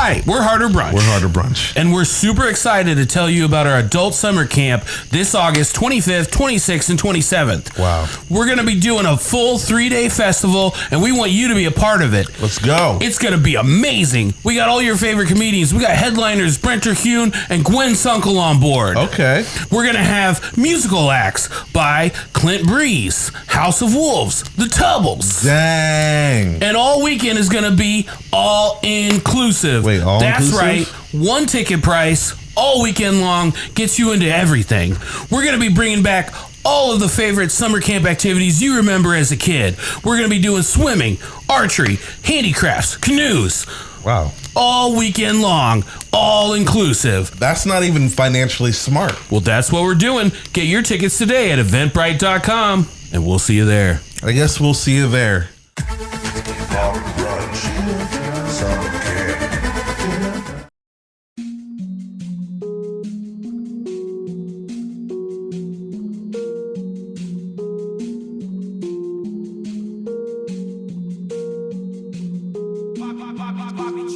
Hi, we're Harder Brunch. We're Harder Brunch. And we're super excited to tell you about our adult summer camp this August 25th, 26th, and 27th. Wow. We're going to be doing a full 3-day festival, and we want you to be a part of it. Let's go. It's going to be amazing. We got all your favorite comedians. We got headliners Brent Terhune and Gwen Sunkel on board. Okay. We're going to have musical acts by Clint Breeze, House of Wolves, The Tubbles. Dang. And all weekend is going to be all inclusive. Wait, all That's inclusive? right. One ticket price all weekend long gets you into everything. We're going to be bringing back all of the favorite summer camp activities you remember as a kid. We're going to be doing swimming, archery, handicrafts, canoes. Wow. All weekend long, all inclusive. That's not even financially smart. Well, that's what we're doing. Get your tickets today at eventbrite.com, and we'll see you there. I guess we'll see you there. Harder Brunch. Summer camp.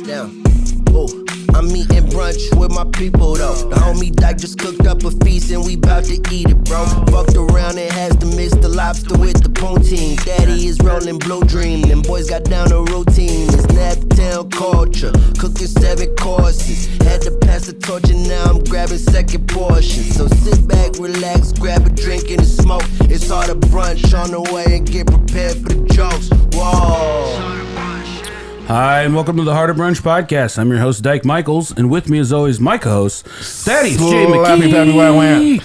Down. Ooh, I'm eating brunch with my people though. The homie Dyke just cooked up a feast and we bout to eat it, bro. Fucked around and has to mix the lobster with the poutine. Daddy is rolling blue dream. Them boys got down a routine. It's Naptown culture. Cooking 7 courses. Had to pass the torch and now I'm grabbing second portion. So sit back, relax, grab a drink and a smoke. It's Harder Brunch on the way and get prepared for the jokes. Whoa. Hi, and welcome to the Harder Brunch Podcast. I'm your host, Dyke Michaels, and with me, as always, my co-host, Thaddeus J. McKee.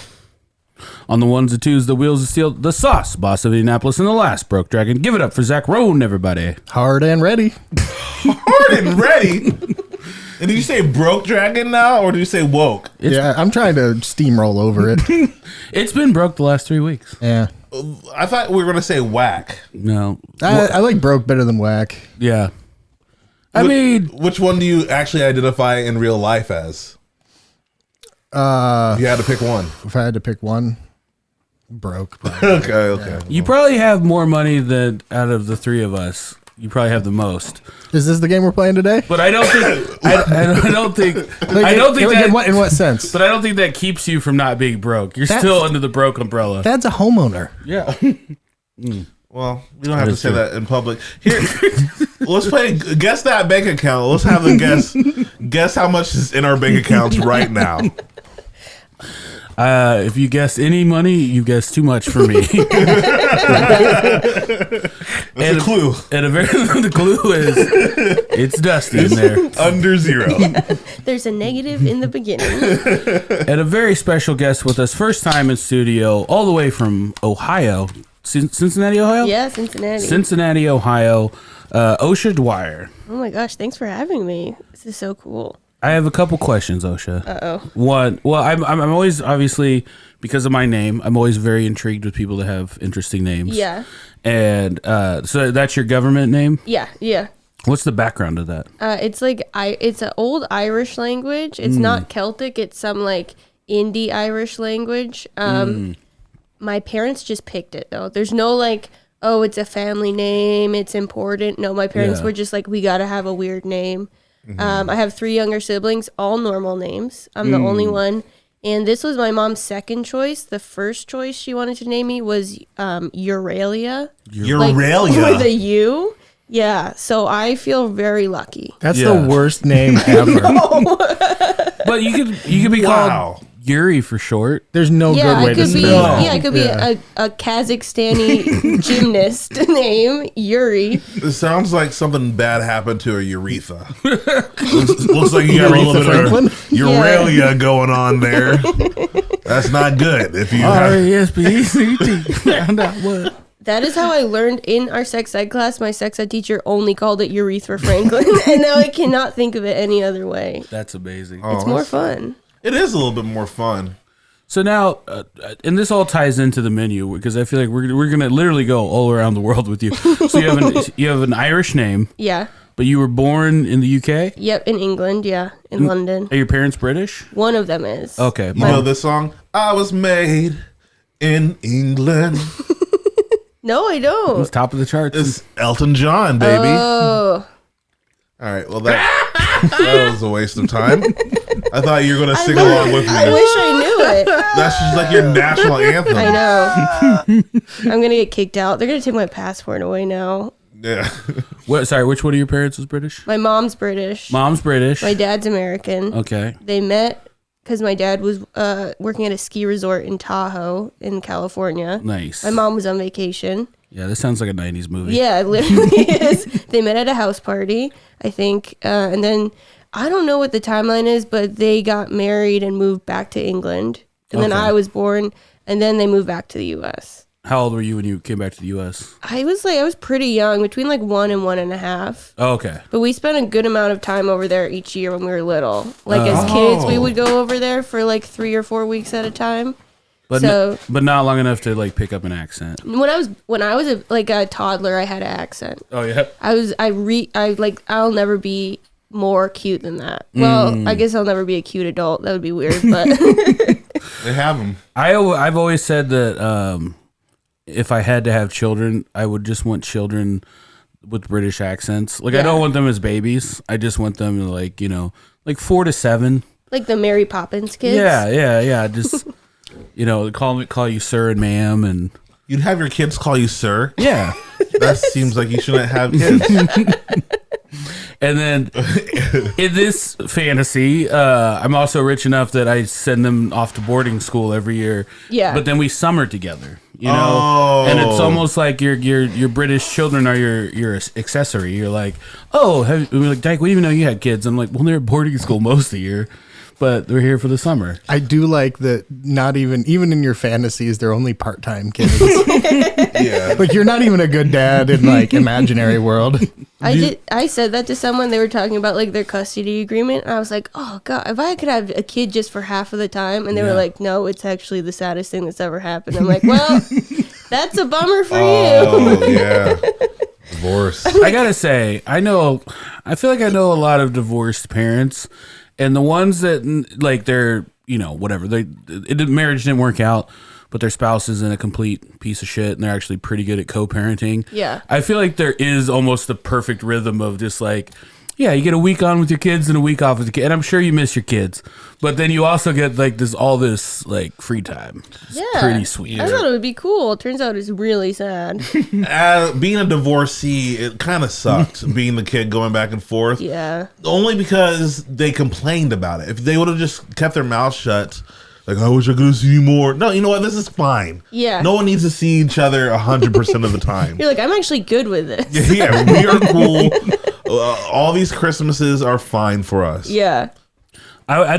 On the ones and twos, the wheels of steel, the sauce, boss of Indianapolis, and the last broke dragon. Give it up for Zach Rohn, everybody. Hard and ready. Hard and ready? And did you say broke dragon now, or did you say woke? Yeah, I'm trying to steamroll over it. It's been broke the last 3 weeks. Yeah. I thought we were going to say whack. No. I like broke better than whack. Yeah. I mean, Which one do you actually identify in real life as? If you had to pick one. If I had to pick one, broke. Probably. Okay. you probably have more money than out of the three of us. You probably have the most. Is this the game we're playing today? But I don't think. I don't think. I don't think that. In what sense? But I don't think that keeps you from not being broke. You're still under the broke umbrella. That's a homeowner. Yeah. Well, we don't have to say that in public. Here, let's play guess that bank account. Let's have a guess how much is in our bank accounts right now. If you guess any money, you guess too much for me. That's a clue. And the clue is it's dusty in there. Under zero. There's a negative in the beginning. And a very special guest with us, first time in studio, all the way from Ohio. Cincinnati, Ohio? Yeah, Cincinnati. Cincinnati, Ohio. Ossia Dwyer. Oh my gosh, thanks for having me. This is so cool. I have a couple questions, Ossia. Uh-oh. One, well, I'm always, obviously, because of my name, I'm always very intrigued with people that have interesting names. Yeah. And so that's your government name? Yeah. What's the background of that? It's like it's an old Irish language. It's not Celtic. It's some like Indie Irish language. My parents just picked it though. There's no like, oh, it's a family name. It's important. No, my parents were just like, we got to have a weird name. I have 3 younger siblings, all normal names. I'm the only one. And this was my mom's second choice. The first choice she wanted to name me was Euralia. Euralia? With a U. Yeah. So I feel very lucky. That's the worst name ever. But you could be called Yuri for short. There's no good way to spell it. Yeah, it could be a Kazakhstani gymnast name, Yuri. It sounds like something bad happened to a urethra. looks like you got a little bit of Euralia going on there. That's not good. If you R-E-S-P-E-C-T. Found out what. That is how I learned in our sex ed class. My sex ed teacher only called it Urethra Franklin, and now I cannot think of it any other way. That's amazing. It's more fun. It is a little bit more fun. So now, and this all ties into the menu because I feel like we're gonna literally go all around the world with you. So you have an Irish name. Yeah. But you were born in the UK? Yep, in England, in London. Are your parents British? One of them is. Okay. You know this song? I was made in England. No, I don't. It was top of the charts. It's Elton John, baby. Oh. All right, well, that That was a waste of time. I thought you were going to sing along with me. I wish I knew it. That's just like your national anthem. I know. I'm gonna get kicked out. They're gonna take my passport away now. Yeah. What? Sorry, which one of your parents was British? My mom's British. Mom's British. My dad's American. Okay. They met because my dad was working at a ski resort in Tahoe in California. Nice. My mom was on vacation. Yeah, this sounds like a 90s movie. Yeah, it literally is. They met at a house party, I think. And then I don't know what the timeline is, but they got married and moved back to England. And then I was born, and then they moved back to the U.S. How old were you when you came back to the U.S.? I was pretty young, between like 1 and 1.5. Oh, okay. But we spent a good amount of time over there each year when we were little. Like as kids, we would go over there for like 3 or 4 weeks at a time. But but not long enough to like pick up an accent. When I was a toddler, I had an accent. Oh yeah. I'll never be more cute than that. Well, I guess I'll never be a cute adult. That would be weird, but They have them. I've always said that if I had to have children, I would just want children with British accents. Like I don't want them as babies. I just want them to like 4 to 7. like the Mary Poppins kids. Yeah. Just call you sir and ma'am, and You'd have your kids call you sir. yeah. That seems like you shouldn't have kids. And then in this fantasy, I'm also rich enough that I send them off to boarding school every year. Yeah. But then we summer together, and it's almost like your British children are your accessory. You're like, we're like, Dyke, we didn't even know you had kids. I'm like, well, they're at boarding school most of the year, but they're here for the summer. I do like that. Not even in your fantasies, they're only part-time kids. Yeah. Like you're not even a good dad in like imaginary world. I said that to someone. They were talking about like their custody agreement. I was like, oh God, if I could have a kid just for half of the time. And they were like, no, it's actually the saddest thing that's ever happened. I'm like, well, that's a bummer for you. Oh, yeah. Divorce. I gotta say, I feel like I know a lot of divorced parents, and the ones that like they're whatever marriage didn't work out, but their spouse is in a complete piece of shit and they're actually pretty good at co-parenting. Yeah. I feel like there is almost the perfect rhythm of just like, yeah, you get a week on with your kids and a week off with your kids. And I'm sure you miss your kids, but then you also get like all this like free time. It's pretty sweet. I thought it would be cool. It turns out it's really sad. Being a divorcee, it kind of sucked being the kid going back and forth. Yeah. Only because they complained about it. If they would have just kept their mouth shut, like, I wish I could have seen you more. No, you know what? This is fine. Yeah. No one needs to see each other 100% of the time. You're like, I'm actually good with this. Yeah, we are cool. All these Christmases are fine for us. Yeah. I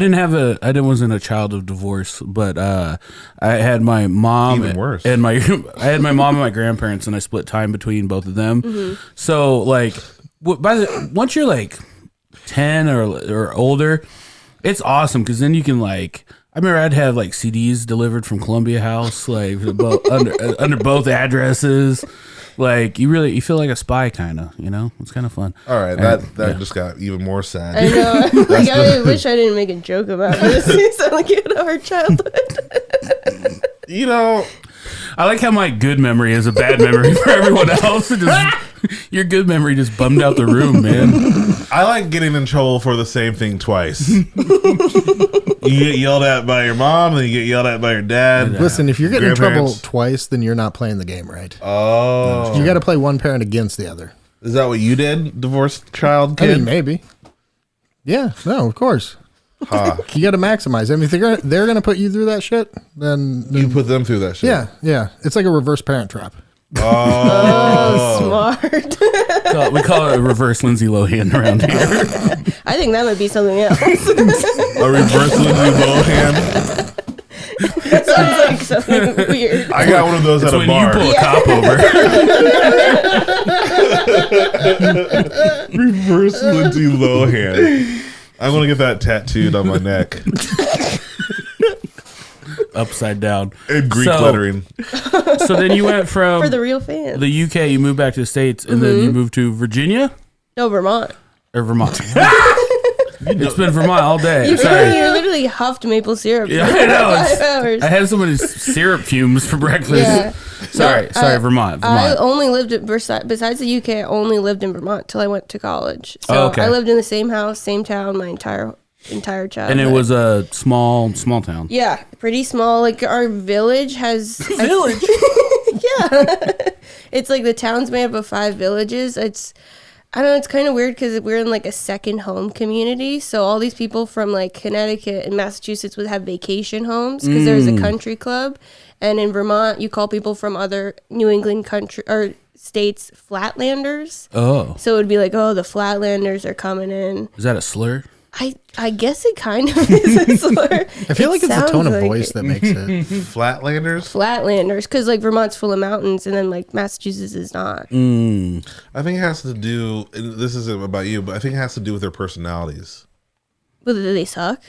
wasn't a child of divorce, but I had my mom. Even worse. And I had my mom and my grandparents, and I split time between both of them. Mm-hmm. So like, once you're like 10 or older, it's awesome because then you can like. I remember I'd have like CDs delivered from Columbia House, like under both addresses. Like you feel like a spy, kind of. It's kind of fun. All right, that just got even more sad. I know. Like, I wish I didn't make a joke about this. You sound like you had a hard childhood. I like how my good memory is a bad memory for everyone else. Your good memory just bummed out the room, man. I like getting in trouble for the same thing twice. You get yelled at by your mom, and you get yelled at by your dad. Listen, if you're getting in trouble twice, then you're not playing the game right. Oh. You got to play one parent against the other. Is that what you did, divorced child kid? I mean, maybe. Yeah, no, of course. Huh. You got to maximize. I mean, if they're going to put you through that shit, then you put them through that shit. Yeah. It's like a reverse parent trap. Oh, smart. We call it a reverse Lindsay Lohan around here. I think that might be something else. A reverse Lindsay Lohan. That sounds like something weird. I got one of those at a bar. When you pull a cop over. Reverse Lindsay Lohan. I'm going to get that tattooed on my neck. Upside down. In Greek lettering. So then you went from for the real fans. The UK, you moved back to the States, and then you moved to Virginia? No, Vermont. Or Vermont. It's been Vermont all day. You literally huffed maple syrup. Yeah, I know. I had so many syrup fumes for breakfast. Yeah. Sorry, Vermont. I only lived besides the UK. I only lived in Vermont till I went to college. So okay. I lived in the same house, same town, my entire childhood. And it was a small town. Yeah, pretty small. Like our village has village. Yeah, it's like the town's made up of 5 villages. I don't know, it's kind of weird because we're in like a second home community. So all these people from like Connecticut and Massachusetts would have vacation homes because there's a country club. And in Vermont, you call people from other New England country or states Flatlanders. Oh. So it would be like, oh, the Flatlanders are coming in. Is that a slur? I guess it kind of is a slur. I feel like it's the tone of like voice that makes it. Flatlanders, because like Vermont's full of mountains, and then like Massachusetts is not. I think it has to do. And this isn't about you, but I think it has to do with their personalities. But do they suck?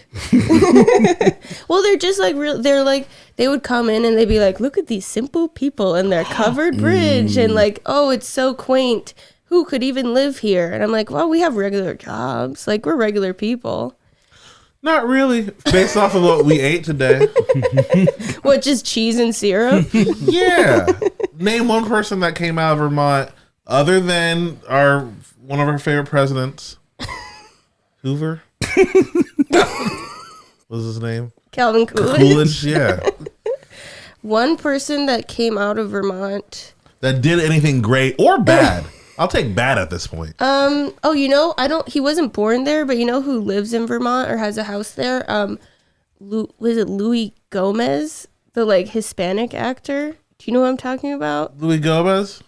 Well, they're just like real. They're like they would come in and they'd be like, "Look at these simple people and their covered bridge," and like, "Oh, it's so quaint. Who could even live here?" And I'm like, well, we have regular jobs. Like, we're regular people. Not really. Based off of what we ate today. What, just cheese and syrup? Yeah. Name one person that came out of Vermont other than one of our favorite presidents. Hoover? What was his name? Calvin Coolidge. Coolidge, yeah. One person that came out of Vermont. That did anything great or bad. I'll take bad at this point. He wasn't born there, but you know who lives in Vermont or has a house there? Was it Louis Gomez, the like Hispanic actor? Do you know what I'm talking about? Louis Gomez?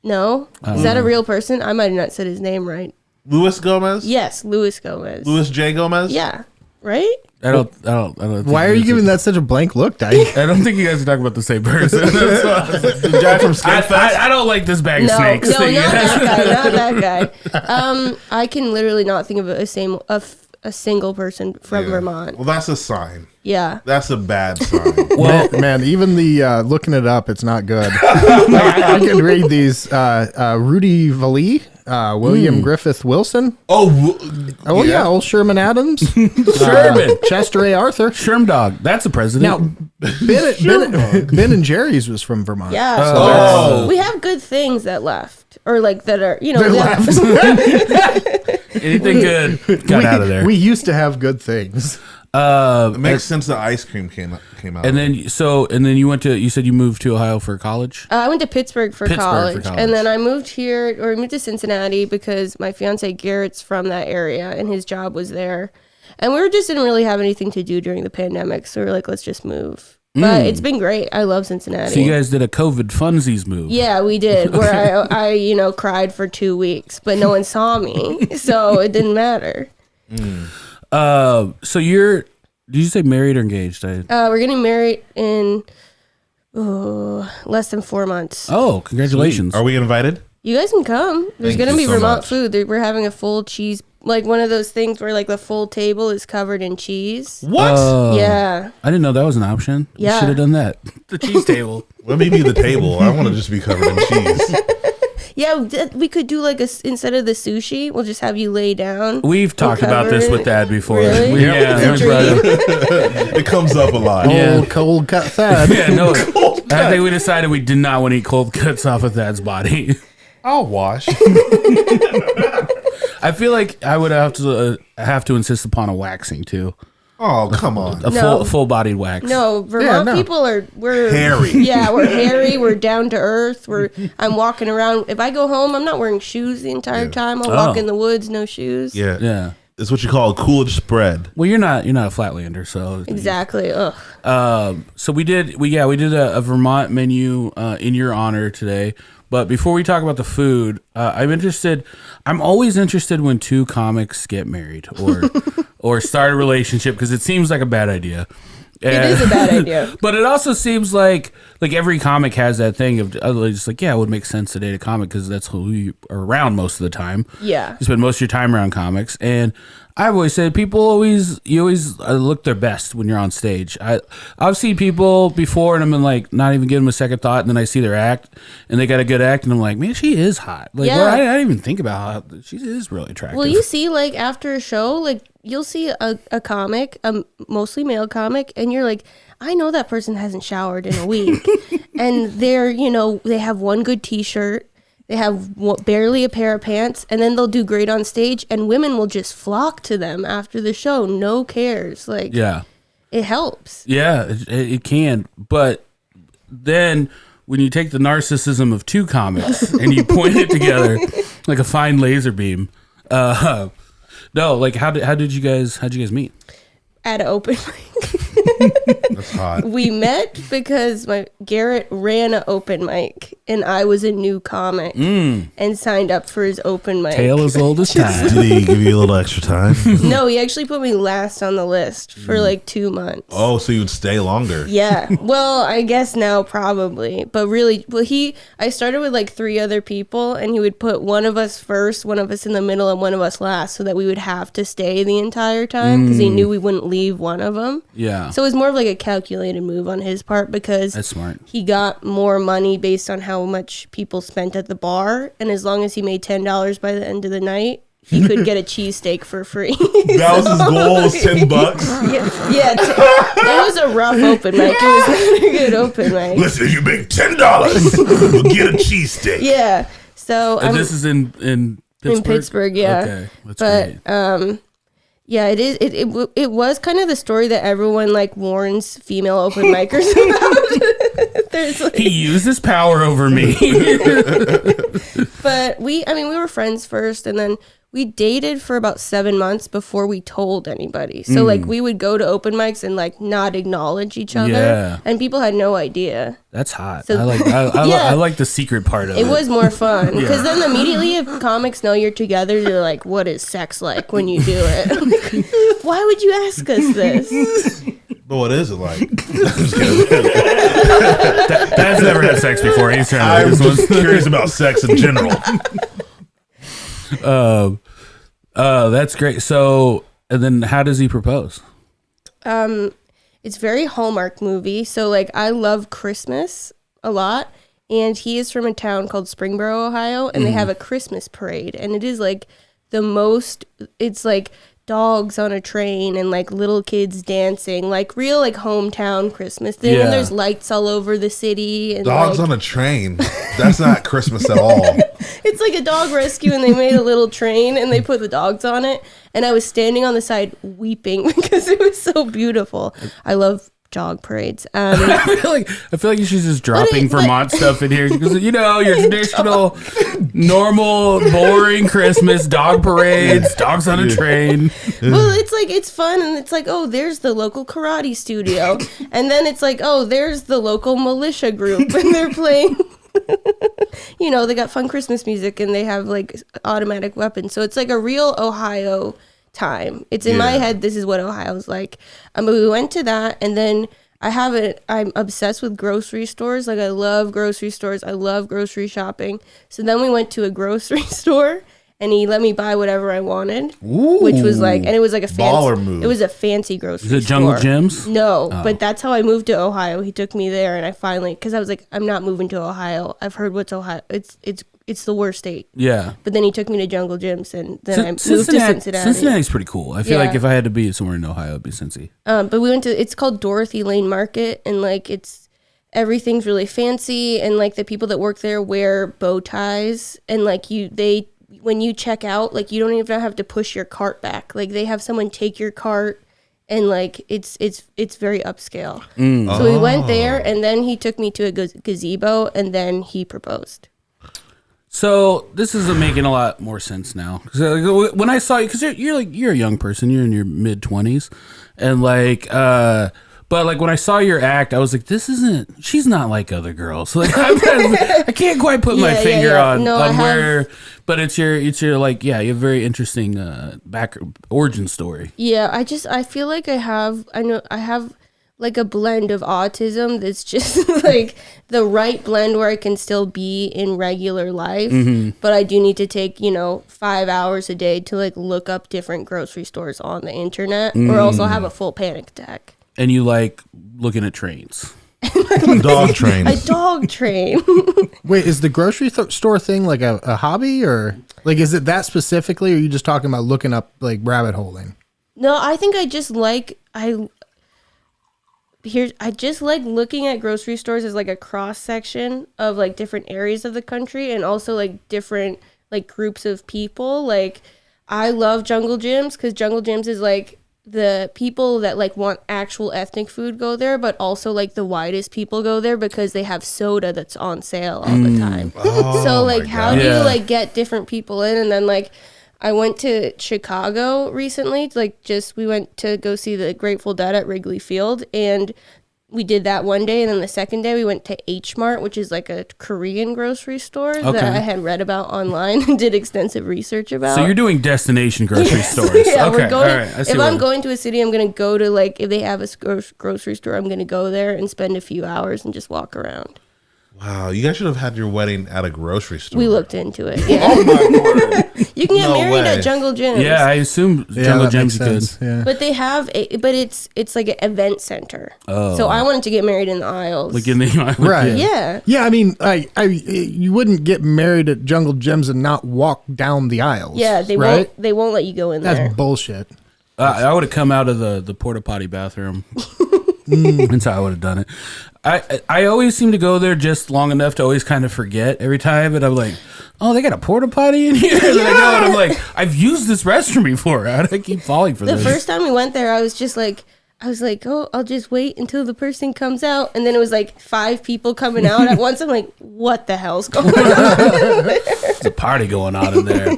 No? Is that a real person? I might have not said his name right. Louis Gomez? Yes, Louis Gomez. Louis J. Gomez? Yeah. Right? I don't think Why are you giving that such a blank look, Dyke? I don't think you guys are talking about the same person. The guy from I don't like this bag of snakes. No, not that guy. I can literally not think of a single person from Vermont. Well, that's a sign. Yeah. That's a bad sign. Well, man, even the looking it up, it's not good. I can read these. Rudy Vallee, William Griffith Wilson. Oh yeah, old Sherman Adams. Sherman. Chester A. Arthur. Shermdog. That's a president. Now, Ben and Jerry's was from Vermont. Yeah. So we have good things that left. Or like that are, Anything good got out of there. We used to have good things. It makes sense that ice cream came out. And then you said you moved to Ohio for college? I went to Pittsburgh for college. And then I moved to Cincinnati because my fiance Garrett's from that area and his job was there. And we just didn't really have anything to do during the pandemic. So we were like, let's just move. But it's been great. I love Cincinnati. So you guys did a COVID funsies move. Yeah, we did. Where I cried for 2 weeks, but no one saw me. So it didn't matter. So did you say married or engaged? We're getting married in less than 4 months. Oh, congratulations. Are we invited? You guys can come. There's going to be so Vermont much. food. We're having a full cheese, like one of those things where like the full table is covered in cheese. What? Yeah. I didn't know that was an option. Yeah. You should have done that. The cheese table. Let me be the table. I want to just be covered in cheese. Yeah, we could do like instead of the sushi, we'll just have you lay down. We've talked about this with Dad before. Really? It comes up a lot. Old cold cut Thad. Yeah, no. I think we decided we did not want to eat cold cuts off of Thad's body. I'll wash. I feel like I would have to insist upon a waxing too. Oh, come on. A full bodied wax. No, Vermont people we're hairy. Yeah, we're hairy. We're down to earth. I'm walking around. If I go home, I'm not wearing shoes the entire time. I'll walk in the woods, no shoes. Yeah. Yeah. It's what you call a Coolidge spread. Well, you're not a Flatlander, so Exactly. Ugh. So we did a Vermont menu in your honor today. But before we talk about the food, I'm always interested when two comics get married or start a relationship because it seems like a bad idea. It is a bad idea. But it also seems like every comic has that thing of just like, yeah, it would make sense to date a comic because that's who you are around most of the time. Yeah. You spend most of your time around comics. And I've always said you always look their best when you're on stage. I've seen people before and I'm in like not even give them a second thought, and then I see their act and they got a good act and I'm like, man, she is hot. Like, yeah. well, I didn't even think about how she is really attractive. Well, you see, like after a show, like you'll see a comic, a mostly male comic, and you're like, I know that person hasn't showered in a week. And they're, they have one good t-shirt. They have barely a pair of pants, and then they'll do great on stage, and women will just flock to them after the show. No cares. Like, yeah, it helps. Yeah, it can. But then when you take the narcissism of two comics and you point it together like a fine laser beam, no, like how'd you guys meet? At an open mic. That's hot. We met because Garrett ran an open mic, and I was a new comic and signed up for his open mic. Tale as old as time. Did he give you a little extra time? No, he actually put me last on the list for like 2 months. Oh, so you would stay longer. Yeah. Well, I guess now probably. But really, I started with like 3 other people, and he would put one of us first, one of us in the middle, and one of us last, so that we would have to stay the entire time because he knew we wouldn't leave one of them. Yeah. So it was more of like a calculated move on his part because that's smart. He got more money based on how much people spent at the bar, and as long as he made $10 by the end of the night, he could get a cheesesteak for free. That was his goal, was $10. That was a rough open mic. It was not a good open mic. Listen, if you make $10, you'll get a cheesesteak. Yeah. So this is in Pittsburgh? In Pittsburgh, yeah. Okay, that's great. Yeah, it is. It was kind of the story that everyone like warns female open micers about. There's like, he used his power over me. But we were friends first, and then we dated for about 7 months before we told anybody. So like we would go to open mics and like not acknowledge each other, and people had no idea. That's hot. So, I like the secret part of it. It was more fun because then immediately if comics know you're together, they're like, "What is sex like when you do it?" Why would you ask us this? But what is it like? Dad's never had sex before. He's trying to. I'm just curious about sex in general. That's great. So, and then how does he propose? It's very Hallmark movie. So like I love Christmas a lot, and he is from a town called Springboro, Ohio, and they have a Christmas parade, and it is like the most. It's like dogs on a train and like little kids dancing, like real like hometown Christmas thing. Yeah. And there's lights all over the city. And Dogs like, on a train. That's not Christmas at all. it's like a dog rescue, and they made a little train and they put the dogs on it. And I was standing on the side weeping because it was so beautiful. I love dog parades. I feel like you should just dropping Vermont stuff in here because your traditional, normal, boring Christmas dog parades, dogs on a train. Well, it's like it's fun, and it's like, oh, there's the local karate studio, and then it's like, oh, there's the local militia group, and they're playing. They got fun Christmas music, and they have like automatic weapons, so it's like a real Ohio time. It's in my head, this is what Ohio's like. But we went to that, and then I'm obsessed with grocery stores. Like I love grocery stores. I love grocery shopping. So then we went to a grocery store, and he let me buy whatever I wanted, which was like, and it was like a fancy baller move. It was a fancy grocery store. Is it Jungle Gyms? No, but that's how I moved to Ohio. He took me there, and I finally, because I was like, I'm not moving to Ohio. I've heard what's Ohio. It's the worst state. Yeah. But then he took me to Jungle Gyms, and then I moved to Cincinnati. Cincinnati's pretty cool. I feel like if I had to be somewhere in Ohio, it'd be Cincy. But we went to, it's called Dorothy Lane Market, and like everything's really fancy, and like the people that work there wear bow ties, and like when you check out, like you don't even have to push your cart back. Like they have someone take your cart, and like it's very upscale. So we went there, and then he took me to a gazebo, and then he proposed. So this is making a lot more sense now. Cause when I saw you, because you're a young person, you're in your mid-20s, and like, but like when I saw your act, I was like, she's not like other girls. Like I can't quite put my finger on where, but it's your like, you have a very interesting origin story. Yeah, I feel like I have like a blend of autism that's just like the right blend where I can still be in regular life, but I do need to take 5 hours a day to like look up different grocery stores on the internet, or else I'll have a full panic attack. And you like looking at trains. Dog trains. A dog train. Wait, is the grocery store thing like a hobby, or like is it that specifically, or are you just talking about looking up like rabbit holing? No, I think I just like looking at grocery stores as like a cross section of like different areas of the country and also like different like groups of people. Like I love Jungle Gyms because Jungle Gyms is like the people that like want actual ethnic food go there, but also like the widest people go there because they have soda that's on sale all the time. So like how do you like get different people in? And then like I went to Chicago recently, we went to go see the Grateful Dead at Wrigley Field, and we did that one day, and then the second day we went to H Mart, which is like a Korean grocery store that I had read about online and did extensive research about. So you're doing destination grocery stores. Yeah, okay. we're going. All right. If I'm going to a city, I'm going to go to like if they have a grocery store, I'm going to go there and spend a few hours and just walk around. Wow, you guys should have had your wedding at a grocery store. We looked into it. Yeah. Oh my word! You can get No married way. at Jungle Gyms. Yeah, I assume Jungle Gyms could. Yeah. But they have it's like an event center. Oh. So I wanted to get married in the aisles. Like in the Right. Yeah. Yeah, I mean, you wouldn't get married at Jungle Gyms and not walk down the aisles. Yeah, they won't let you go in That's there. bullshit. I would have come out of the porta potty bathroom. That's how I would have done it. I always seem to go there just long enough to always kind of forget every time, and I'm like, oh, they got a porta potty in here. And then I go and I'm like, I've used this restroom before. How do I keep falling for The this? first time we went there, I was like, oh, I'll just wait until the person comes out. And then it was like 5 people coming out at once. I'm like, what the hell's going on? There's a party going on in there.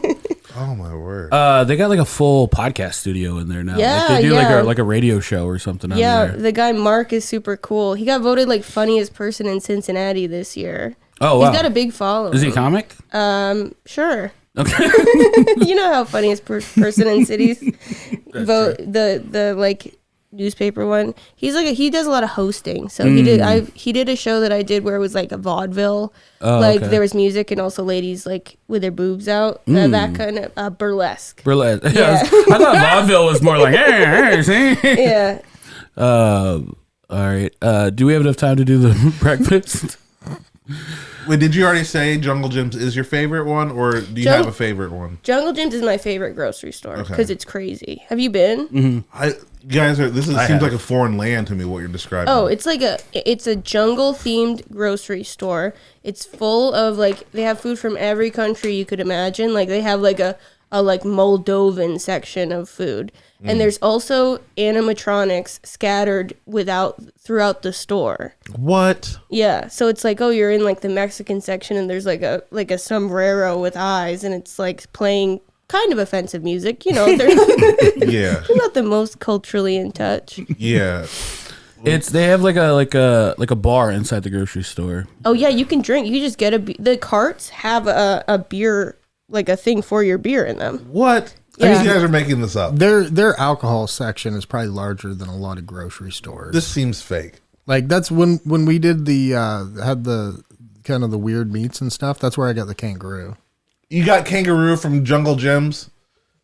Oh my word! They got like a full podcast studio in there now. Yeah, like they do yeah. like a radio show or something. out Yeah, there. the guy Mark is super cool. He got voted like funniest person in Cincinnati this year. Oh, wow. He's got a big following. Is he a comic? Sure. Okay. You know how funniest person in cities vote the like newspaper one. He does a lot of hosting. So he did a show that I did where it was like a vaudeville. Okay. There was music and also ladies like with their boobs out. That kind of burlesque. Burlesque. Yeah. I thought vaudeville was more like, hey, see? Yeah. All right. Do we have enough time to do the breakfast? Wait, did you already say Jungle Gyms is your favorite one, or do you have a favorite one? Jungle Gyms is my favorite grocery store because it's crazy. Have you been? Mm-hmm. This seems like a foreign land to me. What you're describing? Oh, it's a jungle themed grocery store. It's full of like they have food from every country you could imagine. Like they have like a like Moldovan section of food. And there's also animatronics scattered throughout the store. What? Yeah, so it's like, oh, you're in like the Mexican section, and there's like a sombrero with eyes, and it's like playing kind of offensive music. You know, they're not the most culturally in touch. Yeah, They have like a bar inside the grocery store. Oh yeah, you can drink. You can just get the carts have a beer, like a thing for your beer in them. What? Yeah. These guys are making this up. Their alcohol section is probably larger than a lot of grocery stores. This seems fake. Like that's when we did the had the kind of the weird meats and stuff. That's where I got the kangaroo. You got kangaroo from Jungle Gyms.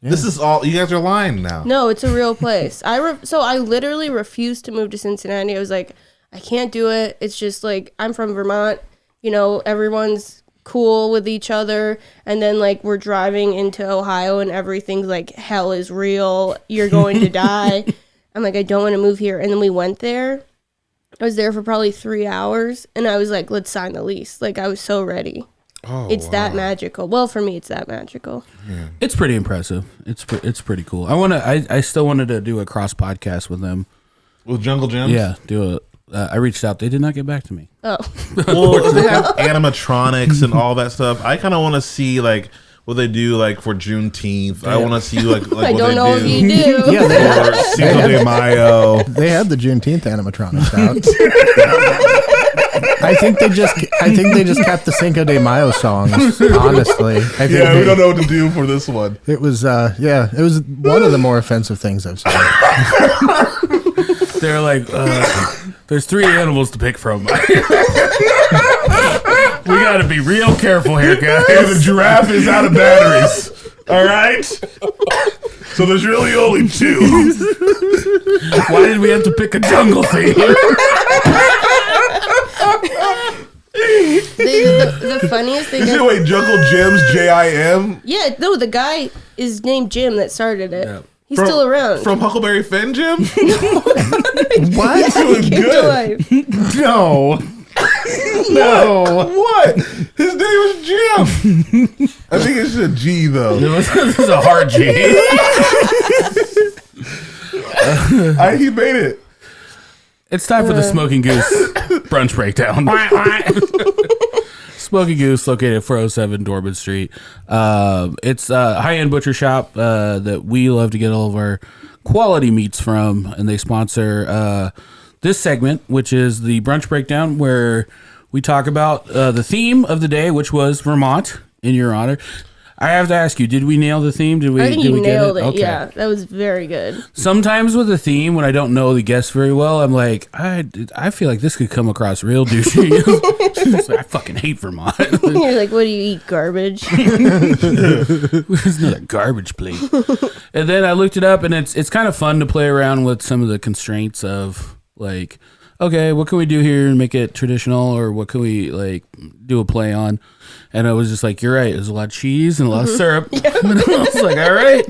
Yeah. This is all. You guys are lying now. No, it's a real place. So I literally refused to move to Cincinnati. I was like, I can't do it. It's just like I'm from Vermont. You know, everyone's cool with each other, and then like we're driving into Ohio and everything's like hell is real, you're going to die. I'm like, I don't want to move here. And then we went there. I was there for probably 3 hours, and I was like, let's sign the lease. Like I was so ready. It's that magical. Well, for me it's that magical. Yeah. It's pretty impressive. It's pretty cool. I still wanted to do a cross podcast with them. With Jungle Gyms? Yeah, do it. I reached out. They did not get back to me. Oh. Well, they have animatronics and all that stuff. I kind of want to see like what they do like for Juneteenth. Yeah. I want to see like I what don't they know do. if you do. Yeah, Or Cinco de Mayo. They had the Juneteenth animatronics out. I think they just kept the Cinco de Mayo songs. Honestly, I think We don't know what to do for this one. It was it was one of the more offensive things I've seen. They're like, there's 3 animals to pick from. We got to be real careful here, guys. And the giraffe is out of batteries. All right? So there's really only 2. Why did we have to pick a jungle theme? The funniest thing. Wait, Jungle Gyms, JIM? Yeah, no, the guy is named Jim that started it. Yeah. He's still around. From Huckleberry Finn, Jim? What? Doing Came to good. life. No. No. What? His name was Jim. I think it's a G, though. This is a hard G. He made it. It's time for the Smoking Goose brunch breakdown. Smoking Goose, located at 407 Dorman Street. It's a high-end butcher shop that we love to get all of our quality meats from, and they sponsor this segment, which is the brunch breakdown, where we talk about the theme of the day, which was Vermont, in your honor. I have to ask you, did we nail the theme? I think you nailed it. Okay. Yeah, that was very good. Sometimes with a theme, when I don't know the guests very well, I'm like, I feel like this could come across real douchey. It's like, I fucking hate Vermont. You're like, what do you eat? Garbage? It's not a garbage plate. And then I looked it up, and it's kind of fun to play around with some of the constraints of like, okay, what can we do here and make it traditional, or what can we like do a play on? And I was just like, you're right. There's a lot of cheese and a lot of syrup. And I was like, all right.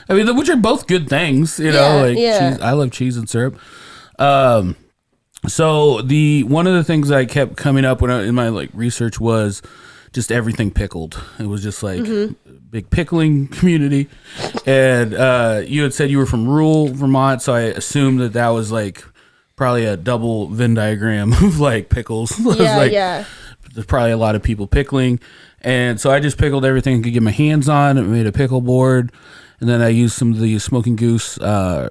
I mean, which are both good things, you know. Cheese. I love cheese and syrup. So one of the things that I kept coming up in my like research was just everything pickled. It was just like big pickling community. And you had said you were from rural Vermont, so I assumed that was like probably a double Venn diagram of like pickles. Yeah. There's probably a lot of people pickling. And so I just pickled everything I could get my hands on. I made a pickle board. And then I used some of the Smoking Goose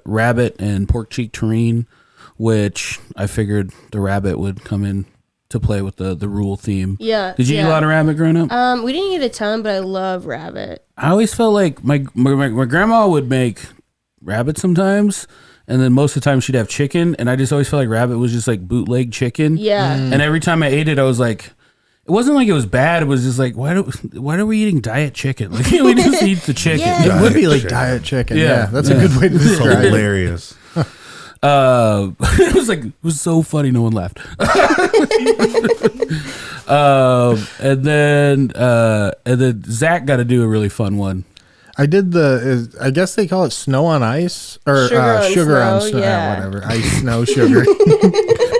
rabbit and pork cheek terrine, which I figured the rabbit would come in to play with the rural theme. Yeah. Did you eat a lot of rabbit growing up? We didn't eat a ton, but I love rabbit. I always felt like my grandma would make rabbit sometimes. And then most of the time she'd have chicken. And I just always felt like rabbit was just like bootleg chicken. Yeah. And every time I ate it, I was like, it wasn't like it was bad. It was just like, why are we eting diet chicken? Like, we just eat the chicken. Yeah. It would be like Chicken. diet chicken. Yeah. Yeah, that's a good way to describe it. Hilarious. It was so funny. No one laughed. And then Zach got to do a really fun one. I did I guess they call it snow on ice or Sugar on snow, yeah, whatever. Ice, snow, sugar.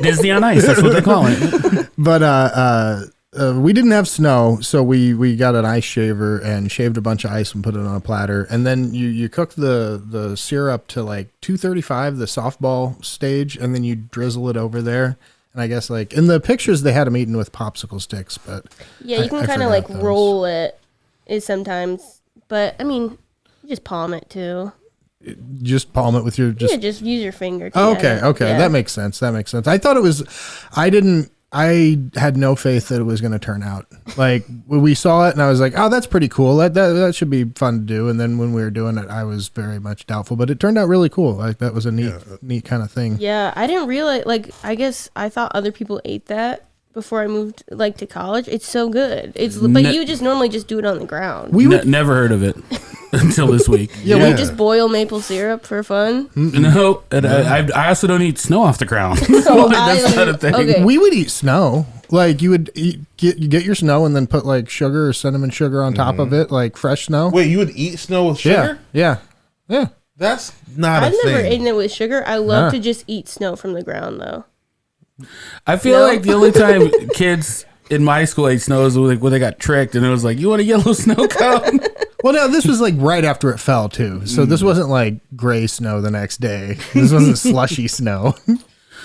Disney on ice. That's what they call it. But we didn't have snow, so we got an ice shaver and shaved a bunch of ice and put it on a platter. And then you cook the syrup to like 235, the softball stage, and then you drizzle it over there. And I guess like in the pictures they had them eating with popsicle sticks, but yeah, you can kind of like roll it is sometimes. But, I mean, you just palm it, too. Just palm it with your... just use your finger. Oh, okay. Yeah. That makes sense. I thought it was... I had no faith that it was going to turn out. Like, we saw it, and I was like, oh, that's pretty cool. That should be fun to do. And then when we were doing it, I was very much doubtful. But it turned out really cool. Like, that was a neat kind of thing. Yeah, I didn't realize... Like, I guess I thought other people ate that before I moved like to college. It's so good. But you just normally just do it on the ground. We never heard of it until this week. You just boil maple syrup for fun. No, and I also don't eat snow off the ground. So That's not a thing. okay. We would eat snow. Like you would get your snow and then put like sugar or cinnamon sugar on top of it, like fresh snow. Wait, you would eat snow with sugar? Yeah. That's not I've a never thing. eaten it with sugar. I love to just eat snow from the ground though. I feel like the only time kids in my school ate snow is like when they got tricked, and it was like, you want a yellow snow cone? Well, no, this was like right after it fell too. So this wasn't like gray snow the next day. This wasn't slushy snow.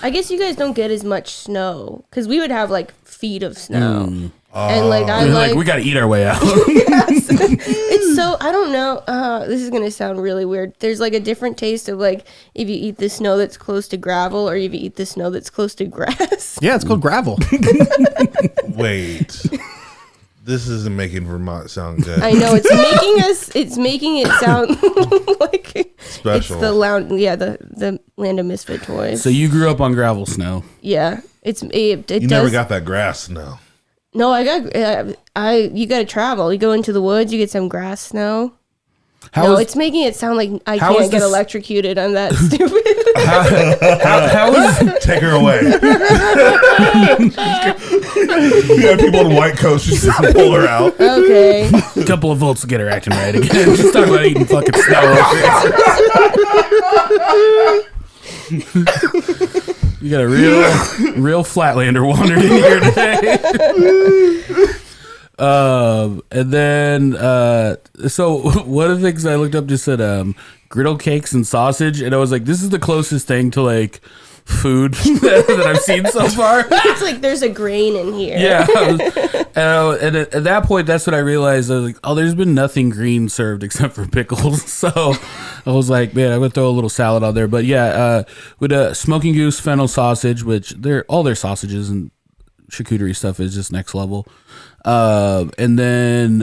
I guess you guys don't get as much snow because we would have like feet of snow. And like I like we got to eat our way out. Yes. It's so I don't know. This is gonna sound really weird. There's like a different taste of like if you eat the snow that's close to gravel or if you eat the snow that's close to grass. Yeah, it's called gravel. Wait. This isn't making Vermont sound good. I know it's making it sound like Special. It's the land of misfit toys. So you grew up on gravel snow. Yeah, it you does. never got that grass snow. No, I got you got to travel. You go into the woods, you get some grass snow. No, it's making it sound like I can't get electrocuted. I'm that stupid. How is Take her away. You have people in white coats just pull her out. Okay. a couple of volts to get her acting right again? Just talking about eating fucking snow. You got a real Flatlander wandered in here today. And then, so one of the things I looked up just said, griddle cakes and sausage. And I was like, this is the closest thing to like food that I've seen so far. It's like there's a grain in here. Yeah. And at that point, that's when I realized I was like, oh, there's been nothing green served except for pickles. So I was like, man, I'm going to throw a little salad on there. But yeah, with a smoking goose fennel sausage, which all their sausages and charcuterie stuff is just next level. And then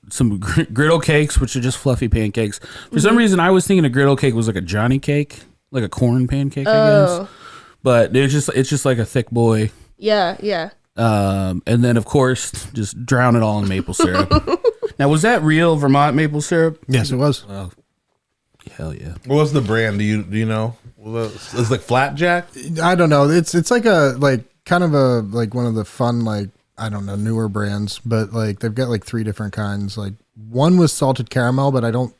some griddle cakes, which are just fluffy pancakes. For some reason, I was thinking a griddle cake was like a Johnny cake, like a corn pancake, I guess. But it's just like a thick boy. Yeah. And then, of course, just drown it all in maple syrup. Now, was that real Vermont maple syrup? Yes, it was. Oh, hell yeah. What was the brand? Do you know? It's like Flapjack? I don't know. It's like kind of a like one of the fun, like, I don't know, newer brands, but like they've got like 3 different kinds. Like one was salted caramel, but I don't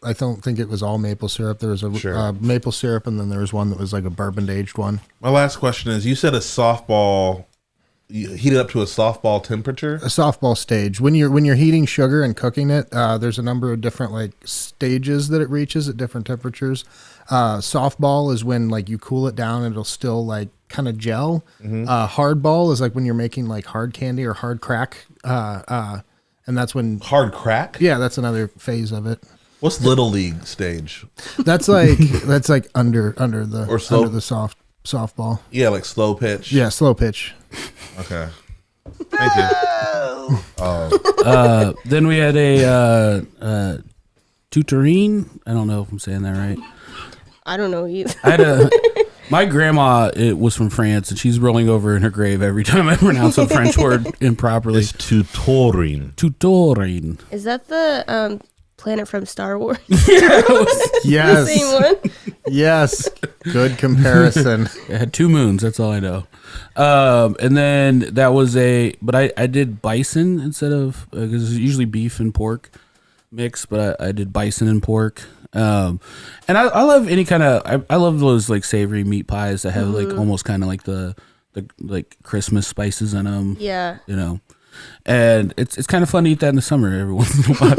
think it was all maple syrup. There was a maple syrup, and then there was one that was like a bourbon aged one. My last question is: you said a softball, you heat it up to a softball temperature. A softball stage. When you're heating sugar and cooking it, there's a number of different like stages that it reaches at different temperatures. Softball is when like you cool it down and it'll still like kind of gel. Hardball is like when you're making like hard candy or hard crack. And that's when Hard crack? Yeah, that's another phase of it. What's little league stage? That's like under the Or slow- under the softball. Yeah, like slow pitch. Yeah, slow pitch. Okay. Thank you. Then we had a tutorine. I don't know if I'm saying that right. I don't know either. I had my grandma, it was from France, and she's rolling over in her grave every time I pronounce a French word improperly. It's tutoring. Tutorine. Is that the planet from Star Wars? Yes. The same one? Yes. Good comparison. It had 2 moons. That's all I know. And then that was but I did bison instead of, because it's usually beef and pork mix, but I did bison and pork. And I love any kind of, I love those like savory meat pies that have like almost kind of like the like Christmas spices in them. Yeah. You know, and it's kind of fun to eat that in the summer every once in a while.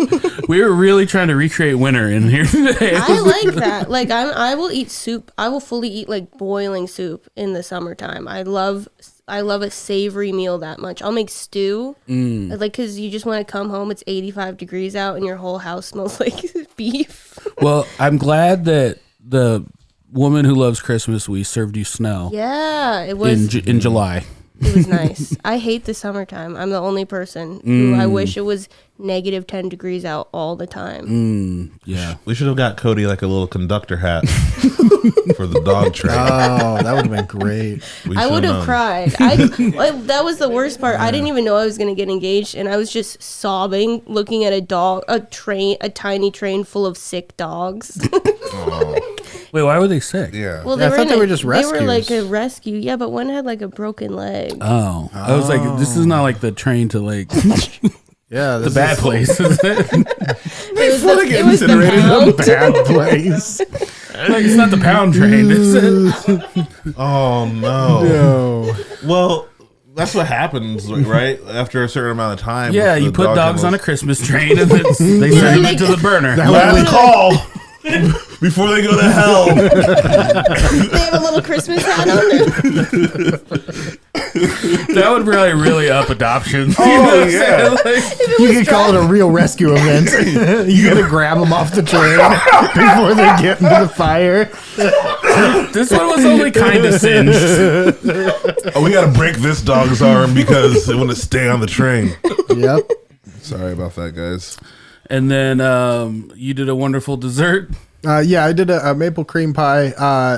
We were really trying to recreate winter in here today. I like that. Like I will eat soup. I will fully eat like boiling soup in the summertime. I love a savory meal that much. I'll make stew. Like, because you just want to come home, it's 85 degrees out and your whole house smells like beef. Well, I'm glad that the woman who loves Christmas, we served you snow. Yeah, it was in July. It was nice. I hate the summertime. I'm the only person who I wish it was negative 10 degrees out all the time. Yeah. We should have got Cody like a little conductor hat for the dog train. Oh, that would have been great. I would have cried. That was the worst part. I didn't even know I was going to get engaged, and I was just sobbing looking at a tiny train full of sick dogs. Wait, why were they sick? Yeah. Well, I thought they were just They rescues. were like a rescue. Yeah, but one had like a broken leg. Oh. I was like, this is not like the train to like Yeah, the bad place, is it? It was the pound. bad place. Like, it's not the pound train, is it? Oh, no. No. Well, that's what happens, right? After a certain amount of time. Yeah, you put dogs on a Christmas train and then they send them into the burner. Last call before they go to hell. They have a little Christmas hat on there. That would probably really up adoptions. Oh, yeah. You could call it a real rescue event. You gotta grab them off the train before they get into the fire. This one was only kind of singed. Oh, we got to break this dog's arm because it wouldn't stay on the train. Yep. Sorry about that, guys. And then you did a wonderful dessert. Yeah, I did a maple cream pie.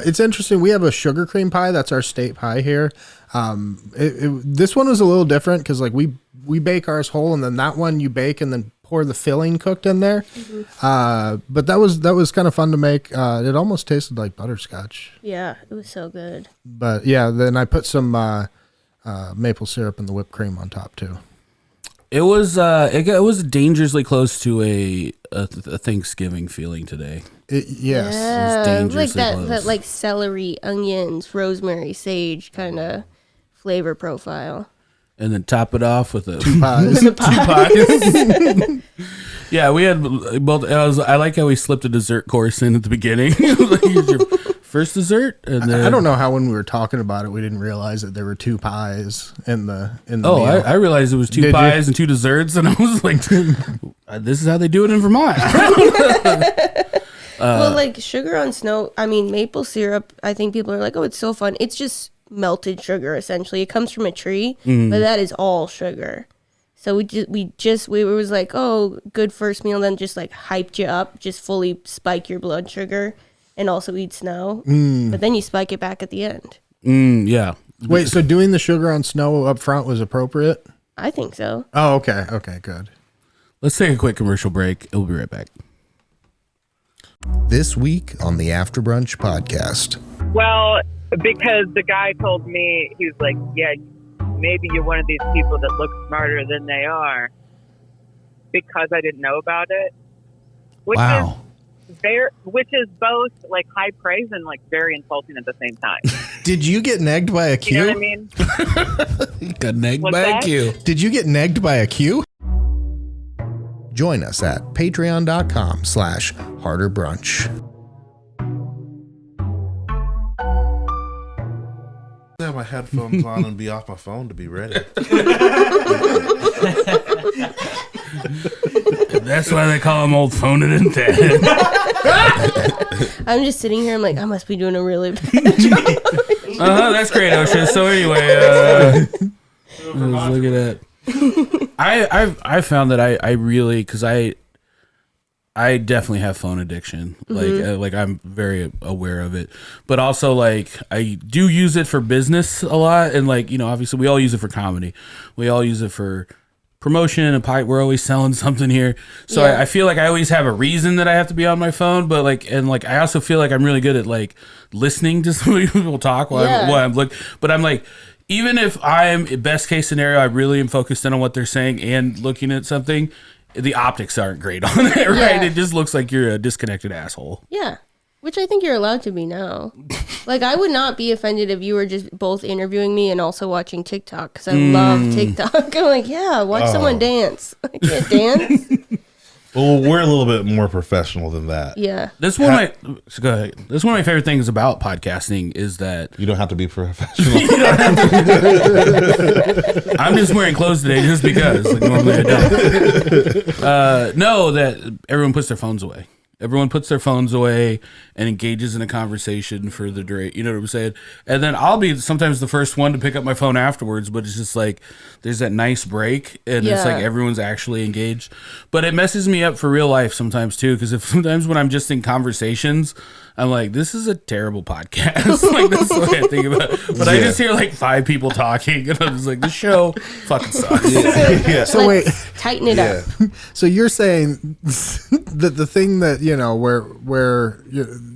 It's interesting. We have a sugar cream pie. That's our state pie here. This one was a little different because like we bake ours whole, and then that one you bake and then pour the filling cooked in there. But that was kind of fun to make. It almost tasted like butterscotch. Yeah, it was so good. But yeah, then I put some maple syrup and the whipped cream on top too. It was dangerously close to a Thanksgiving feeling today. Yes. Yeah, like dangerously that close. like celery, onions, rosemary, sage kind of flavor profile. And then top it off with a Pies. two pies. Yeah, we had both. I like how we slipped a dessert course in at the beginning. Like, here's your first dessert, and then I don't know how when we were talking about it, we didn't realize that there were 2 pies in the Oh, meal. I realized it was 2 Did pies you? and 2 desserts, and I was like, "This is how they do it in Vermont." Well, like sugar on snow. I mean, maple syrup. I think people are like, "Oh, it's so fun." It's just melted sugar essentially. It comes from a tree, but that is all sugar. So we was like, oh, good first meal, then just like hyped you up, just fully spike your blood sugar and also eat snow. But then you spike it back at the end. Yeah. Wait, so doing the sugar on snow up front was appropriate? I think so. Oh, okay. Okay, good. Let's take a quick commercial break. We'll be right back. This week on the After Brunch Podcast. Well, because the guy told me, he was like, yeah, maybe you're one of these people that look smarter than they are, because I didn't know about it. Which Wow. which is both like high praise and like very insulting at the same time. Did you get negged by a Q? You know what I mean? Got negged What's by a that? Q. Did you get negged by a Q? Join us at patreon.com/Harder Brunch. Have my headphones on and be off my phone to be ready. That's why they call him Old Phone It and Dead. I'm just sitting here. I'm like, I must be doing a really bad job. That's great, Osha. So anyway, let's look at that. I found that I really, because I definitely have phone addiction. Like I'm very aware of it, but also like I do use it for business a lot, and like, you know, obviously we all use it for comedy, we all use it for promotion and pipe. We're always selling something here, so Yeah. I feel like I always have a reason that I have to be on my phone. But like, and like I also feel like I'm really good at like listening to some people talk while I'm looking. But I'm like, even if I'm best case scenario, I really am focused in on what they're saying and looking at something. The optics aren't great on it, right? Yeah. It just looks like you're a disconnected asshole. Yeah, which I think you're allowed to be now. Like, I would not be offended if you were just both interviewing me and also watching TikTok, because I love TikTok. I'm like, yeah, watch someone dance. I can't dance. Well, we're a little bit more professional than that. Yeah. This one, go ahead. This is one of my favorite things about podcasting is that You don't have to be professional. I'm just wearing clothes today just because. Like, normally I don't. No, that everyone puts their phones away. Everyone puts their phones away and engages in a conversation for the duration. You know what I'm saying? And then I'll be sometimes the first one to pick up my phone afterwards, but it's just like there's that nice break, and it's like everyone's actually engaged. But it messes me up for real life sometimes too, because sometimes when I'm just in conversations, I'm like, this is a terrible podcast. Like, that's the way I think about it. But I just hear like 5 people talking, and I'm just like, the show fucking sucks. So wait, Let's tighten it up. so you're saying that the thing that, you know, where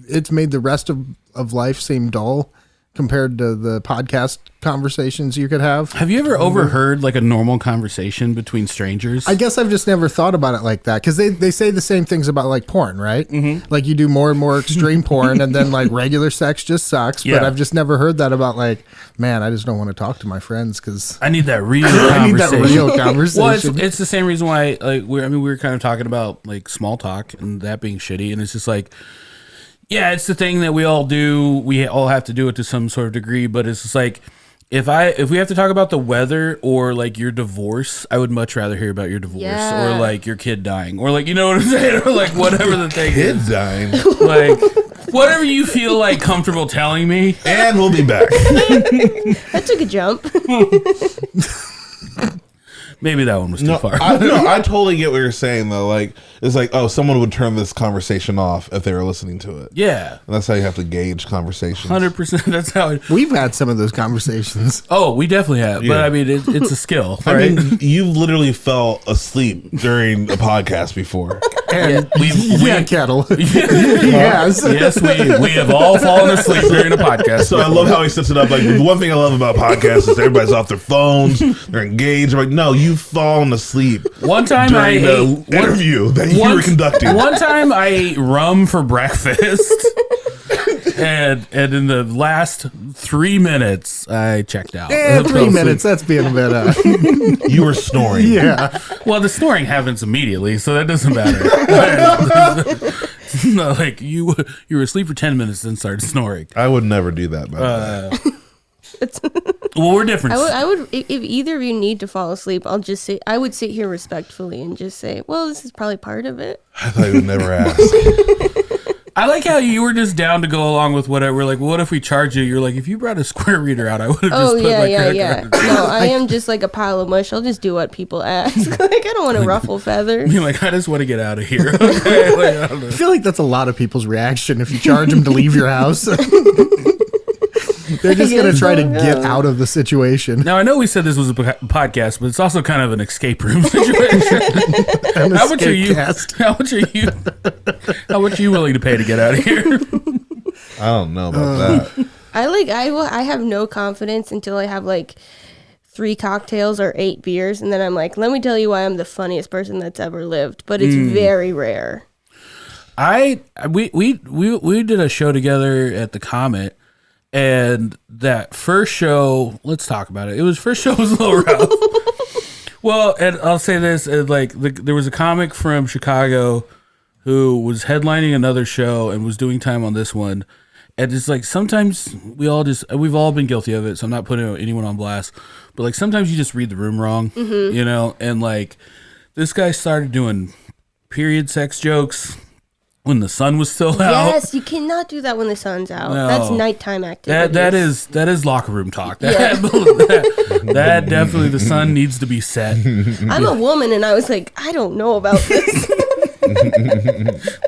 it's made the rest of life seem dull compared to the podcast conversations you could have? Have you ever overheard like a normal conversation between strangers? I guess I've just never thought about it like that, because they say the same things about like porn, right? Mm-hmm. Like you do more and more extreme porn, and then like regular sex just sucks. But Yeah. I've just never heard that about like, man, I just don't want to talk to my friends because I need that real I need that conversation. real conversation. Well, it's the same reason why like we were kind of talking about like small talk and that being shitty, and it's just like, yeah, it's the thing that we all do. We all have to do it to some sort of degree, but it's just like if we have to talk about the weather or like your divorce, I would much rather hear about your divorce Yeah. or like your kid dying or like, you know what I'm saying, or like whatever the thing is. Dying. Like whatever you feel like comfortable telling me. And we'll be back. That took a jump. Maybe that one was too far. I totally get what you're saying though. Like it's like, oh, someone would turn this conversation off if they were listening to it. Yeah, and that's how you have to gauge conversations. 100%. That's how we've had some of those conversations. Oh, we definitely have. But I mean, it's a skill. Right? I mean, you've literally fell asleep during a podcast before. And we kettle. Yes, we have all fallen asleep during a podcast. So I love how he sets it up. Like the one thing I love about podcasts is everybody's off their phones, they're engaged. I'm like, no, you've fallen asleep. One time during the interview that you were conducting. One time I ate rum for breakfast. And in the last 3 minutes, I checked out. 3 minutes, that's being a bit... You were snoring. Yeah. Well, the snoring happens immediately, so that doesn't matter. No, like you were asleep for 10 minutes, then started snoring. I would never do that, by the way. Well, we're different. I would if either of you need to fall asleep, I'll just say, I would sit here respectfully and just say, well, this is probably part of it. I thought you would never ask. I like how you were just down to go along with whatever. We're like, well, what if we charge you? You're like, if you brought a square reader out, I would have just put my credit card. No, I am just like a pile of mush. I'll just do what people ask. Like, I don't want to ruffle feathers. You're like, I just want to get out of here. Okay? Like, I don't know. I feel like that's a lot of people's reaction if you charge them to leave your house. They're just going to try to get out of the situation. Now, I know we said this was a podcast, but it's also kind of an escape room situation. How much are you? How much are you willing to pay to get out of here? I don't know about that. I have no confidence until I have like 3 cocktails or 8 beers, and then I'm like, let me tell you why I'm the funniest person that's ever lived. But it's very rare. We did a show together at the Comet. And that first show, let's talk about it. First show was a little rough. Well, and I'll say this, there was a comic from Chicago who was headlining another show and was doing time on this one. And it's like, sometimes we've all been guilty of it, so I'm not putting anyone on blast. But like, sometimes you just read the room wrong, you know? And like, this guy started doing period sex jokes when the sun was still out. Yes, you cannot do that when the sun's out. No. That's nighttime activity. That is locker room talk. That definitely, the sun needs to be set. I'm a woman, and I was like, I don't know about this.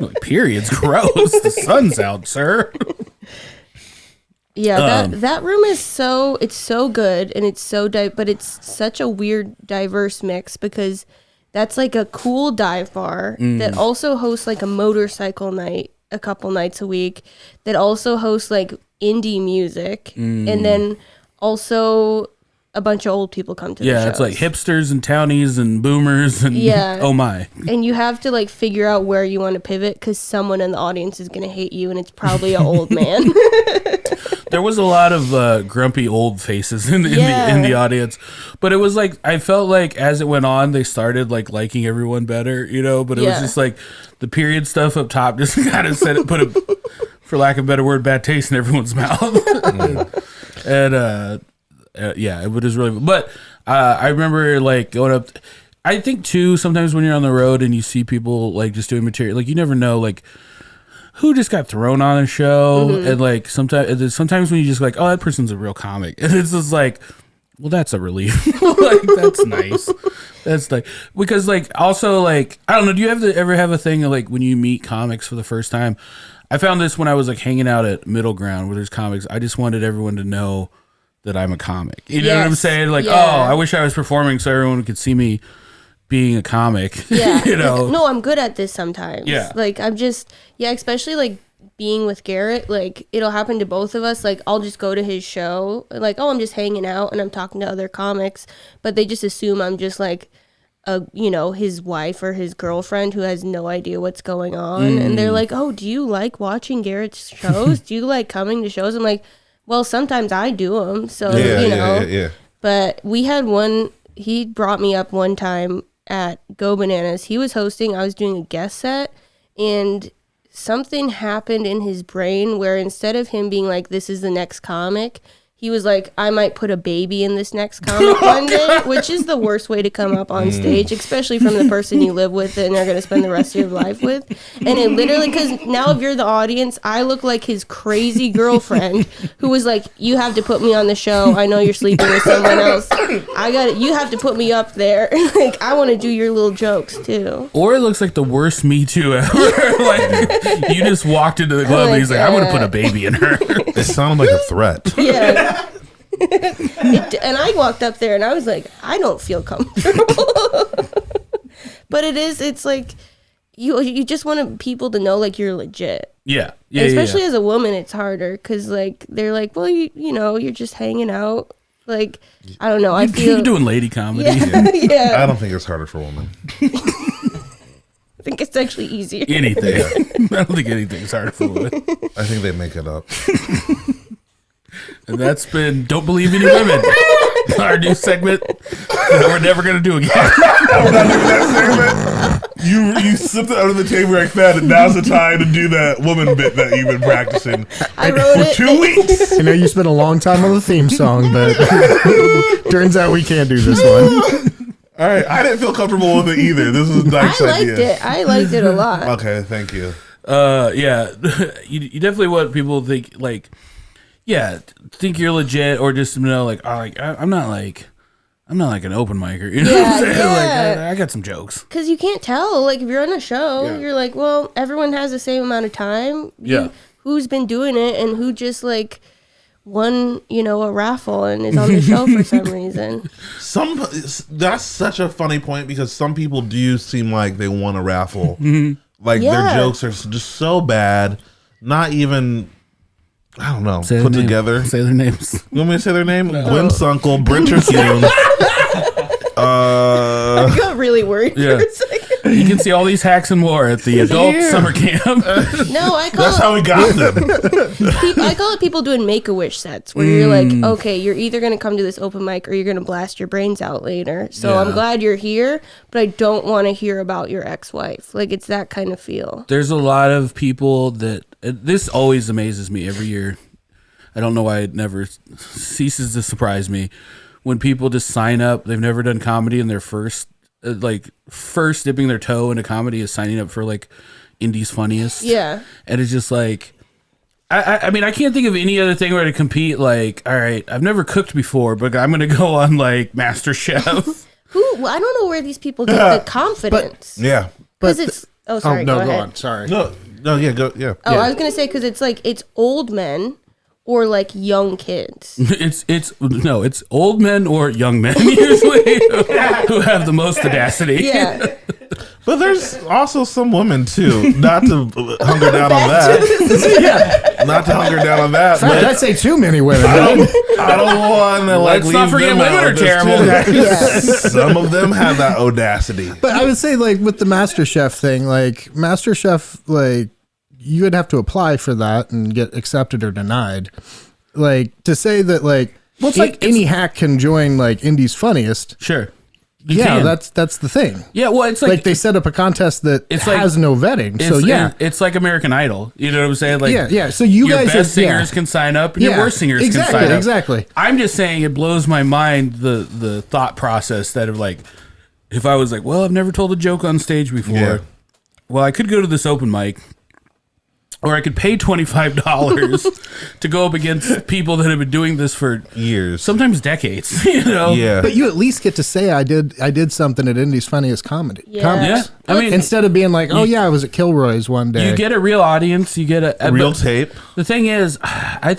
Like, period's gross. The sun's out, sir. Yeah, that room is so good, and it's so but it's such a weird, diverse mix because that's like a cool dive bar that also hosts like a motorcycle night a couple nights a week, that also hosts like indie music, and then also a bunch of old people come to the shows. Yeah, it's like hipsters and townies and boomers and oh my. And you have to like figure out where you want to pivot because someone in the audience is going to hate you, and it's probably an old man. There was a lot of grumpy old faces in the audience, but it was like, I felt like as it went on, they started like liking everyone better, you know. But it was just like the period stuff up top just kind of put a, for lack of a better word, bad taste in everyone's mouth. And it was really. But I remember like going up. I think too, sometimes when you're on the road and you see people like just doing material, like you never know like who just got thrown on a show, and like sometimes when you just like, oh, that person's a real comic, and it's just like, well, that's a relief. Like, that's nice. That's like, because like also like, I don't know, do you ever have a thing like when you meet comics for the first time? I found this when I was like hanging out at Middle Ground where there's comics. I just wanted everyone to know that I'm a comic. You know what I'm saying? Like, oh, I wish I was performing so everyone could see me being a comic. Yeah. You know? No, I'm good at this sometimes. Yeah. Like, I'm just, especially like being with Garrett, like it'll happen to both of us. Like, I'll just go to his show, like, oh, I'm just hanging out and I'm talking to other comics, but they just assume I'm just like his wife or his girlfriend who has no idea what's going on. And they're like, oh, do you like watching Garrett's shows? Do you like coming to shows? I'm like, well, sometimes I do them. So, Yeah. But we had he brought me up one time at Go Bananas. He was hosting, I was doing a guest set, and something happened in his brain where instead of him being like, this is the next comic, he was like, I might put a baby in this next comic one day, which is the worst way to come up on stage, especially from the person you live with and are going to spend the rest of your life with. And it literally, because now if you're the audience, I look like his crazy girlfriend who was like, you have to put me on the show. I know you're sleeping with someone else. You have to put me up there. Like, I want to do your little jokes too. Or it looks like the worst Me Too ever. Like, you just walked into the club and he's like, I'm going to put a baby in her. It sounded like a threat. Yeah. And I walked up there and I was like, I don't feel comfortable. But it's like you just want people to know like you're legit. Yeah. Especially as a woman, it's harder because like they're like, well, you know, you're just hanging out. Like, I don't know. I feel you're doing lady comedy. Yeah. I don't think it's harder for women. I think it's actually easier. Anything. I don't think anything's harder for women. I think they make it up. And that's been Don't Believe Any Women, our new segment that we're never going to do again. I'm not doing that segment. You slipped it under the table like that, and now's the time to do that woman bit that you've been practicing for 2 weeks. I know you spent a long time on the theme song, but turns out we can't do this one. All right, I didn't feel comfortable with it either. This is Dyke's idea. I liked it a lot. Okay, thank you. Yeah, you definitely want people to think like, yeah, think you're legit, or just know like, oh, like I'm not like an open micer. You know what I'm saying? Yeah. Like I got some jokes. Because you can't tell. Like if you're on a show, you're like, well, everyone has the same amount of time. Who's been doing it and who just like won, you know, a raffle and is on the show for some reason. That's such a funny point because some people do seem like they won a raffle. Like their jokes are just so bad, not even, I don't know, put together. Say their names. You want me to say their name? Gwen Sunkel, Brinter Hume. I got really worried for a second. You can see all these hacks and more at the adult summer camp. No, That's how we got them. I call it people doing Make-A-Wish sets where you're like, okay, you're either going to come to this open mic or you're going to blast your brains out later. So I'm glad you're here, but I don't want to hear about your ex-wife. Like, it's that kind of feel. There's a lot of people that, this always amazes me every year. I don't know why it never ceases to surprise me. When people just sign up, they've never done comedy, and their first dipping their toe into comedy is signing up for like Indie's Funniest. Yeah. And it's just like, I mean, I can't think of any other thing where to compete. Like, all right, I've never cooked before, but I'm going to go on like Master Chef. Well, I don't know where these people get the confidence. Because it's, sorry, go ahead. on. Sorry. No, yeah, go, yeah. Oh, I was going to say, because it's like, it's old men or like young kids. It's old men or young men usually who have the most audacity. Yeah. But there's also some women too. Not to hunger down on that. Not to hunger down on that. But I'd say too many women. I don't want to like leave not forget them women out are of this, terrible. too. Some of them have that audacity. But I would say like with the MasterChef thing, like MasterChef, like you would have to apply for that and get accepted or denied. Like to say that like, any hack can join like Indie's Funniest. Sure. That's the thing. Yeah, well, it's like they set up a contest that has no vetting. So it's like American Idol. You know what I'm saying? Like yeah. So you your guys best singers can sign up, and your worst singers can sign up. Exactly. I'm just saying it blows my mind the thought process that of like, if I was like, well, I've never told a joke on stage before. Yeah. Well, I could go to this open mic. Or I could pay $25 to go up against people that have been doing this for years, sometimes decades. You know, But you at least get to say I did something at Indie's Funniest Comedy. Yeah. I mean, instead of being like, I was at Kilroy's one day. You get a real audience. You get a real tape. The thing is, I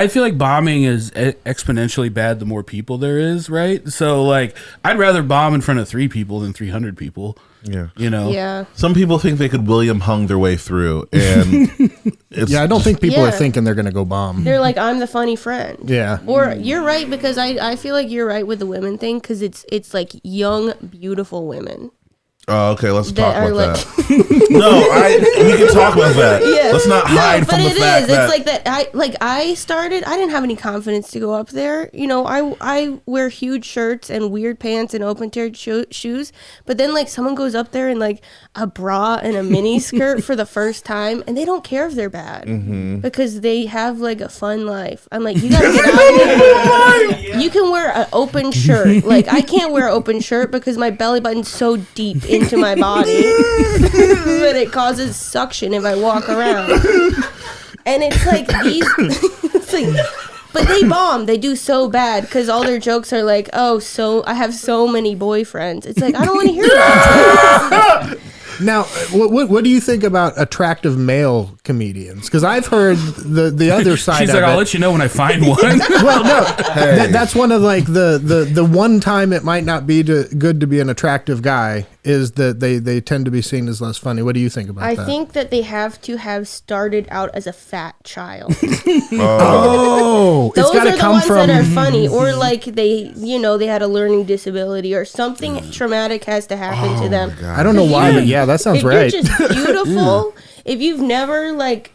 feel like bombing is exponentially bad the more people there is, right? So like, I'd rather bomb in front of 3 people than 300 people. Yeah. You know? Yeah. Some people think they could William Hung their way through. And I don't think people are thinking they're going to go bomb. They're like, I'm the funny friend. Yeah. Or you're right, because I feel like you're right with the women thing, because it's like young, beautiful women. Oh, okay. Let's talk that are about like that. No, we can talk about that. Yeah. Let's not hide from the fact that It's like that. I didn't have any confidence to go up there. You know, I wear huge shirts and weird pants and open-toed shoes. But then like someone goes up there in like a bra and a mini skirt for the first time, and they don't care if they're bad because they have like a fun life. I'm like, you gotta get out here. You can wear an open shirt. Like I can't wear an open shirt because my belly button's so deep into my body that it causes suction if I walk around. And it's like these it's like, but they bomb. They do so bad because all their jokes are like, oh, so I have so many boyfriends. It's like, I don't want to hear that. Now, what do you think about attractive male comedians? Because I've heard the other side. She's of like, it. I'll let you know when I find one. Well, no, that's one of like the one time it might not be good to be an attractive guy is that they tend to be seen as less funny. What do you think about that? I think that they have to have started out as a fat child. Oh, Those it's got are to the come ones from. that are funny, or like they had a learning disability or something traumatic has to happen to them. I don't know why, but yeah, that sounds If right. you're just beautiful, if you've never like.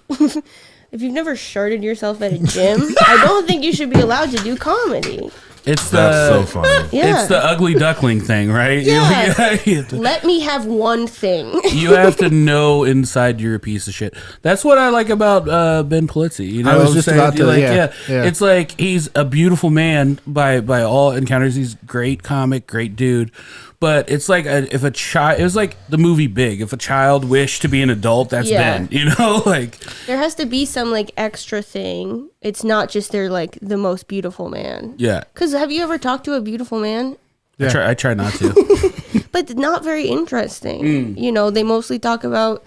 If you've never shirted yourself at a gym, I don't think you should be allowed to do comedy. It's that's so funny. Yeah. It's the ugly duckling thing, right? Yeah. You Let me have one thing. you have to know inside you're a piece of shit. That's what I like about Ben Polizzi. You know, I was what I'm just saying? about to, Like, yeah. It's like he's a beautiful man by all encounters. He's a great comic, great dude. But it's like if a child, it was like the movie Big. If a child wished to be an adult, that's Ben. You know, like There has to be some like extra thing. It's not just they're like the most beautiful man. yeah. Because have you ever talked to a beautiful man? I try not to. But not very interesting. You know, they mostly talk about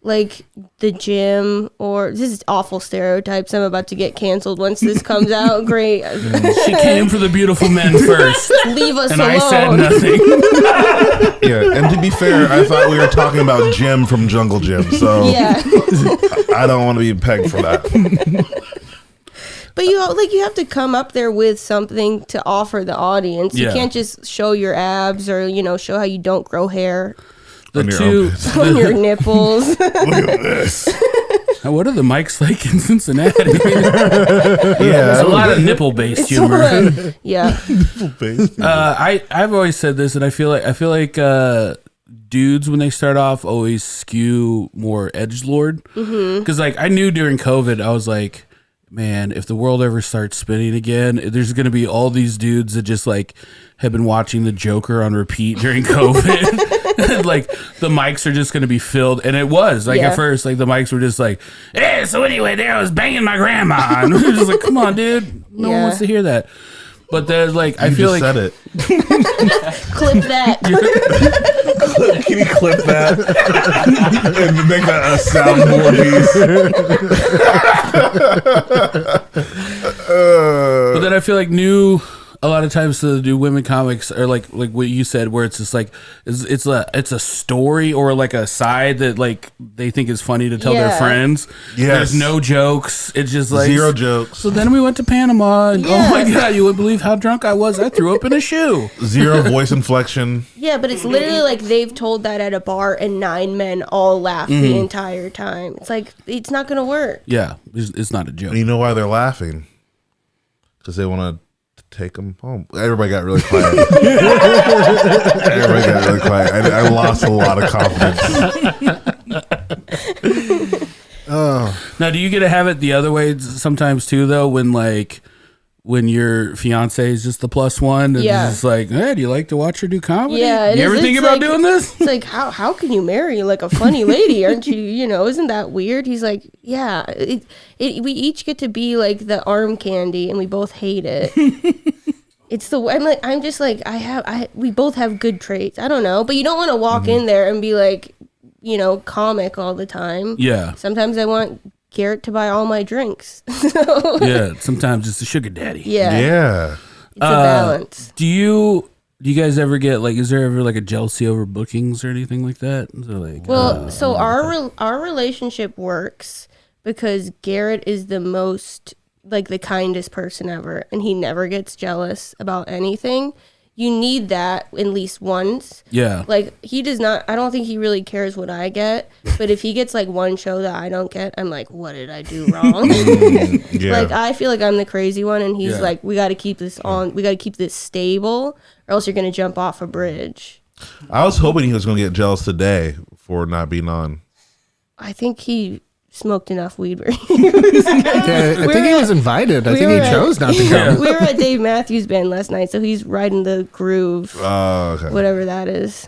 like the gym, or this is awful stereotypes. I'm about to get canceled once this comes out. Great. She came for the beautiful men first, Leave us and alone. I said nothing. Yeah, and to be fair, I thought we were talking about Jim from Jungle Gym, so Yeah. I don't want to be pegged for that. But you have to come up there with something to offer the audience. You Yeah. can't just show your abs or, show how you don't grow hair The On your two. on your nipples. Look at this. What are the mics like in Cincinnati? Yeah, There's a lot of nipple-based humor. Yeah. I've always said this, and I feel like dudes when they start off always skew more edgelord. Because like I knew during COVID, I was like, man, if the world ever starts spinning again, there's going to be all these dudes that just like have been watching the Joker on repeat during COVID. Like the mics are just going to be filled. And it was like at first, like the mics were just like, hey, so anyway, there I was banging my grandma. And we were just like, come on, dude. No one wants to hear that. But there's like, I feel like said it. Clip that. Can you clip that and make that a soundboard piece? But then I feel like a lot of times the new women comics are like what you said, where it's just like it's a story or like a side that like they think is funny to tell their friends. Yes. There's no jokes. It's just like Zero jokes. So then we went to Panama, and oh my god, you wouldn't believe how drunk I was. I threw up in a shoe. Zero voice inflection. Yeah, but it's literally like they've told that at a bar and 9 men all laugh the entire time. It's like, it's not going to work. Yeah, it's not a joke. And you know why they're laughing? Because they want to take them home. Everybody got really quiet. I lost a lot of confidence. Now, do you get to have it the other way sometimes too, though, when your fiance is just the plus one? And it's just like, hey, do you like to watch her do comedy? Yeah, you ever think about doing this? It's like, how can you marry like a funny lady? Aren't you? Isn't that weird? He's like, yeah. We each get to be like the arm candy, and we both hate it. It's we both have good traits. I don't know, but you don't want to walk in there and be like, comic all the time. Yeah. Sometimes I want Garrett to buy all my drinks. Yeah. Sometimes it's a sugar daddy. Yeah. It's a balance. Do you guys ever get like? Is there ever like a jealousy over bookings or anything like that? So our relationship works because Garrett is the most like the kindest person ever, and he never gets jealous about anything. you need that at least once. Yeah. Like, he does not, I don't think he really cares what I get, but if he gets like one show that I don't get, I'm like, what did I do wrong? Yeah. Like, I feel like I'm the crazy one, and he's Yeah. like, we got to keep this on, we got to keep this stable, or else you're going to jump off a bridge. I was hoping he was going to get jealous today for not being on. I think he smoked enough weed where Yeah, I think he was invited. I think he chose not to come. we were at Dave Matthews Band last night, so he's riding the groove, Okay. whatever that is.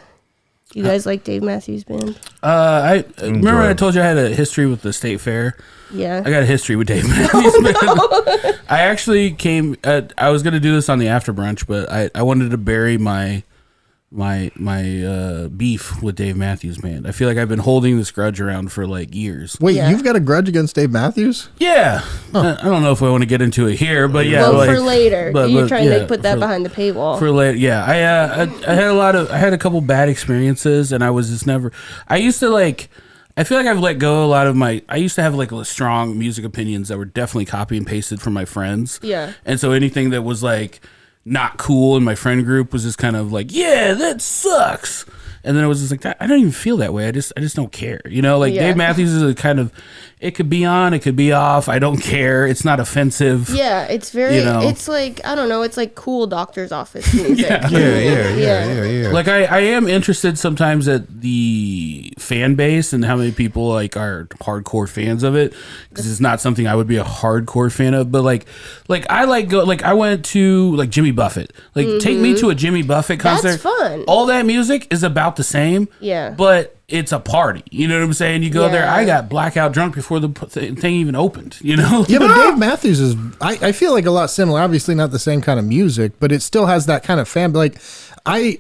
You guys like Dave Matthews Band? I remember when I told you I had a history with the state fair. Yeah. I got a history with Dave Matthews Band. I actually came. I was going to do this on the after brunch, but I wanted to bury my beef with Dave Matthews Band. I feel like I've been holding this grudge around for like years. Wait, Yeah. you've got a grudge against Dave Matthews? Yeah, I don't know if I want to get into it here, but yeah, Well, like, for later. You're trying yeah, to put that behind the paywall. for later. Yeah, I had a couple bad experiences, and I was just never. I used to like. I feel like I've let go a lot of my. I used to have like strong music opinions that were definitely copy and pasted from my friends. Yeah. And so anything that was like not cool in my friend group was just kind of like, yeah, that sucks. And then it was just like, I don't even feel that way. I just don't care. You know, like Yeah. Dave Matthews is a kind of, it could be on, it could be off. I don't care. It's not offensive. Yeah, it's very, You know. it's like, I don't know, it's like cool doctor's office music. Yeah. Like I am interested sometimes at the fan base and how many people like are hardcore fans of it, because it's not something I would be a hardcore fan of. But like I went to like Jimmy Buffett. Like take me to a Jimmy Buffett concert. That's fun. All that music is about the same. Yeah. But it's a party. You know what I'm saying? You go there. Yeah. I got blackout drunk before the thing even opened. You know? Yeah, but Dave Matthews is, I feel like a lot similar. Obviously not the same kind of music, but it still has that kind of fan. Like I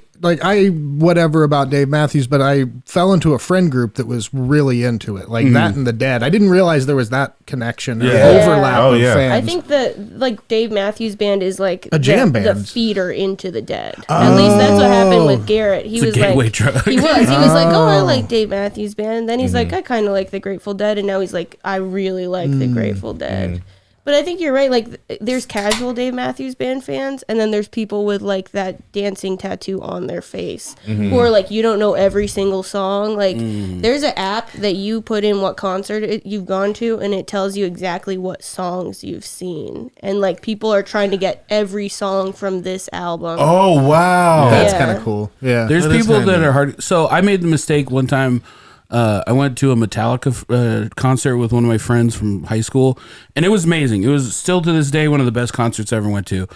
whatever about Dave Matthews, but I fell into a friend group that was really into it. Like that and the Dead. I didn't realize there was that connection or overlap Oh, of yeah. fans. I think that like Dave Matthews Band is like A jam the band. feeder into the Dead. At least that's what happened with Garrett. He It's a was gateway like, drug. he was like, oh, I like Dave Matthews Band. And then he's like, I kind of like the Grateful Dead. And now he's like, I really like the Grateful Dead. But I think you're right. Like, there's casual Dave Matthews Band fans, and then there's people with like that dancing tattoo on their face, who are like, you don't know every single song. Like, there's an app that you put in what concert you've gone to, and it tells you exactly what songs you've seen. And like, people are trying to get every song from this album. Oh, wow. That's Yeah. kind of cool. Yeah. There's That is people kinda that neat. are hard. So I made the mistake one time. I went to a Metallica concert with one of my friends from high school, and it was amazing. It was still to this day one of the best concerts I ever went to.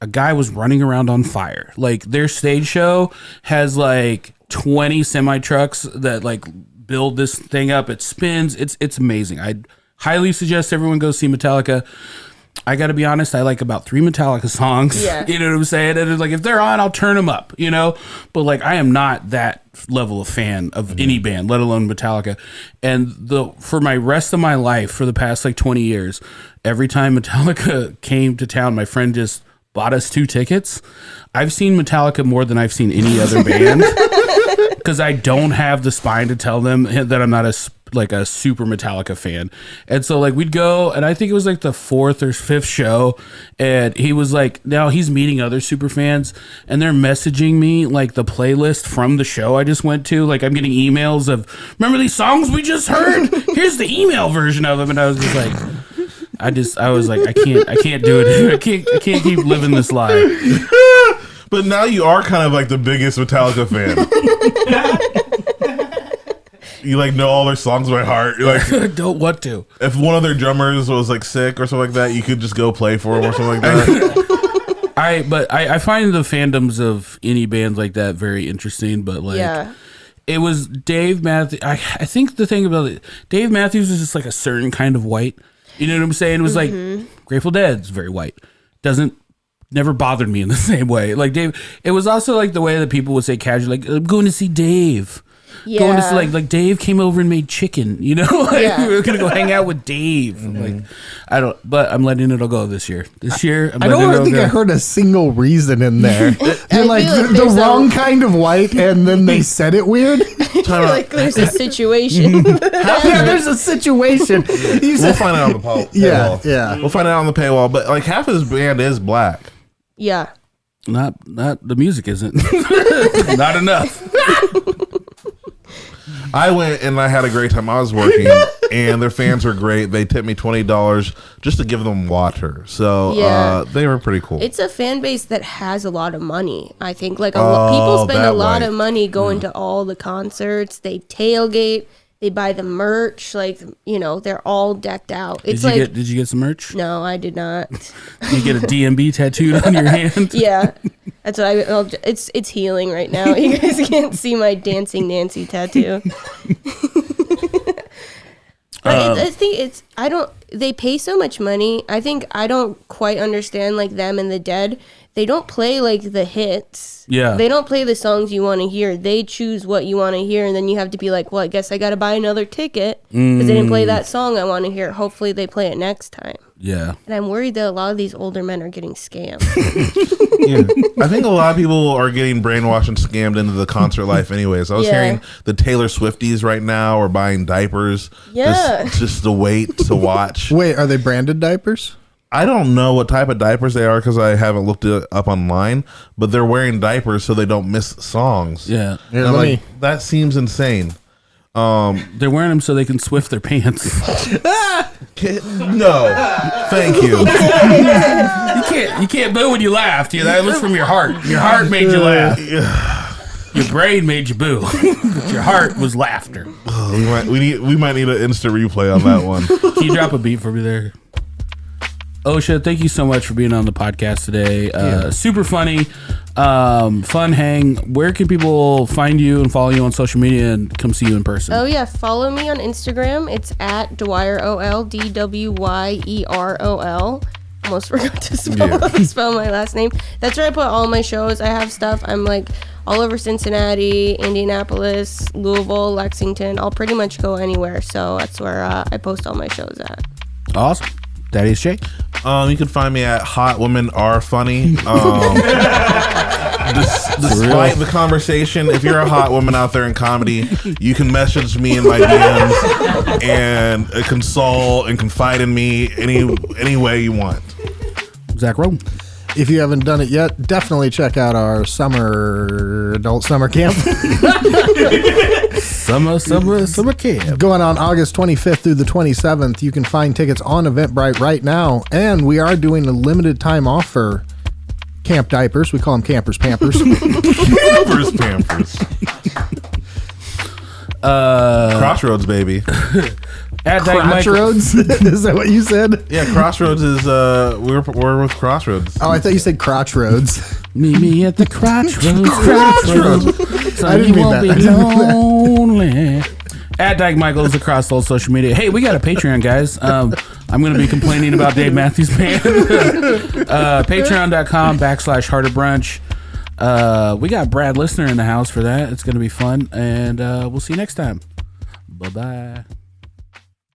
A guy was running around on fire. Like their stage show has like 20 semi trucks that like build this thing up. It spins. It's amazing. I'd highly suggest everyone go see Metallica. I got to be honest, I like about 3 Metallica songs. Yeah. You know what I'm saying? And it's like, if they're on, I'll turn them up, you know? But like, I am not that level of fan of any band, let alone Metallica. And for my rest of my life, for the past like 20 years, every time Metallica came to town, my friend just bought us 2 tickets. I've seen Metallica more than I've seen any other band, because I don't have the spine to tell them that I'm not a super Metallica fan. And so like we'd go, and I think it was like the 4th or 5th show, and he was like, now he's meeting other super fans, and they're messaging me like the playlist from the show I just went to. Like I'm getting emails of, remember these songs we just heard? Here's the email version of them. And I was just like, I was like, I can't do it. I can't keep living this lie. But now you are kind of like the biggest Metallica fan. You like know all their songs by heart. You're like, Don't want to. if one of their drummers was like sick or something like that, you could just go play for him or something like that. I find the fandoms of any bands like that very interesting, but like Yeah. it was Dave Matthews. I think the thing about it, Dave Matthews is just like a certain kind of white. You know what I'm saying? It was like Grateful Dead's very white. Never bothered me in the same way. Like Dave, it was also like the way that people would say casually, like, I'm going to see Dave. Yeah. Going to see, like Dave came over and made chicken, you know? Like Yeah. we were gonna go hang out with Dave. Like but I'm letting it all go this year. This year I don't think I heard a single reason in there. You're like feel like the there's wrong kind of white, and then they said it weird. Like there's a situation. Yeah, there's a situation. You We'll said, find out on the paywall. yeah. We'll find out on the paywall. But like half of this band is black. Yeah. Not the music isn't. Not enough. I went and I had a great time. I was working, and their fans were great. They tipped me $20 just to give them water. So they were pretty cool. It's a fan base that has a lot of money. I think people spend a lot of money going to all the concerts. They tailgate. They buy the merch. Like, they're all decked out. Did you get some merch? No, I did not. Did you get a DMB tattooed on your hand? Yeah. That's what it's healing right now. You guys can't see my Dancing Nancy tattoo. I think they pay so much money. I think I don't quite understand like them and the Dead. They don't play like the hits. Yeah. They don't play the songs you want to hear. They choose what you want to hear, and then you have to be like, well, I guess I got to buy another ticket because they didn't play that song I want to hear. Hopefully they play it next time. Yeah. And I'm worried that a lot of these older men are getting scammed. I think a lot of people are getting brainwashed and scammed into the concert life anyways. I was hearing the Taylor Swifties right now are buying diapers. Yeah. Just to wait to watch. Wait, are they branded diapers? I don't know what type of diapers they are because I haven't looked it up online, but they're wearing diapers so they don't miss songs. Yeah. Here, that seems insane. They're wearing them so they can swift their pants. No, thank you. You can't boo when you laughed. That was from your heart. Your heart made you laugh. Your brain made you boo, but your heart was laughter. We might need an instant replay on that one. Can you drop a beat for me there? Ossia, thank you so much for being on the podcast today. Super funny, fun hang. Where can people find you and follow you on social media and come see you in person? Oh, yeah. Follow me on Instagram. It's at Dwyerol, Dwyerol. Almost forgot to spell my last name. That's where I put all my shows. I have stuff. I'm like all over Cincinnati, Indianapolis, Louisville, Lexington. I'll pretty much go anywhere. So that's where I post all my shows at. Awesome. Daddy's Jake. You can find me at Hot Women Are Funny. Despite the conversation, if you're a hot woman out there in comedy, you can message me in my DMs and console and confide in me any way you want. Zach Rome. If you haven't done it yet, definitely check out our adult summer camp. Summer camp. Going on August 25th through the 27th. You can find tickets on Eventbrite right now. And we are doing a limited time offer. Camp diapers. We call them Campers Pampers. Campers Pampers. Crossroads, baby. Crossroads? Is that what you said? Yeah, Crossroads is we're with Crossroads. Oh, I thought you said Crossroads. Meet me at the Crossroads. So I didn't mean that. Be lonely. At Dyke Michaels across all social media. Hey, we got a Patreon, guys. I'm going to be complaining about Dave Matthews Band. Patreon.com/Harder Brunch. We got Brad Listener in the house for that. It's going to be fun. And we'll see you next time. Bye-bye.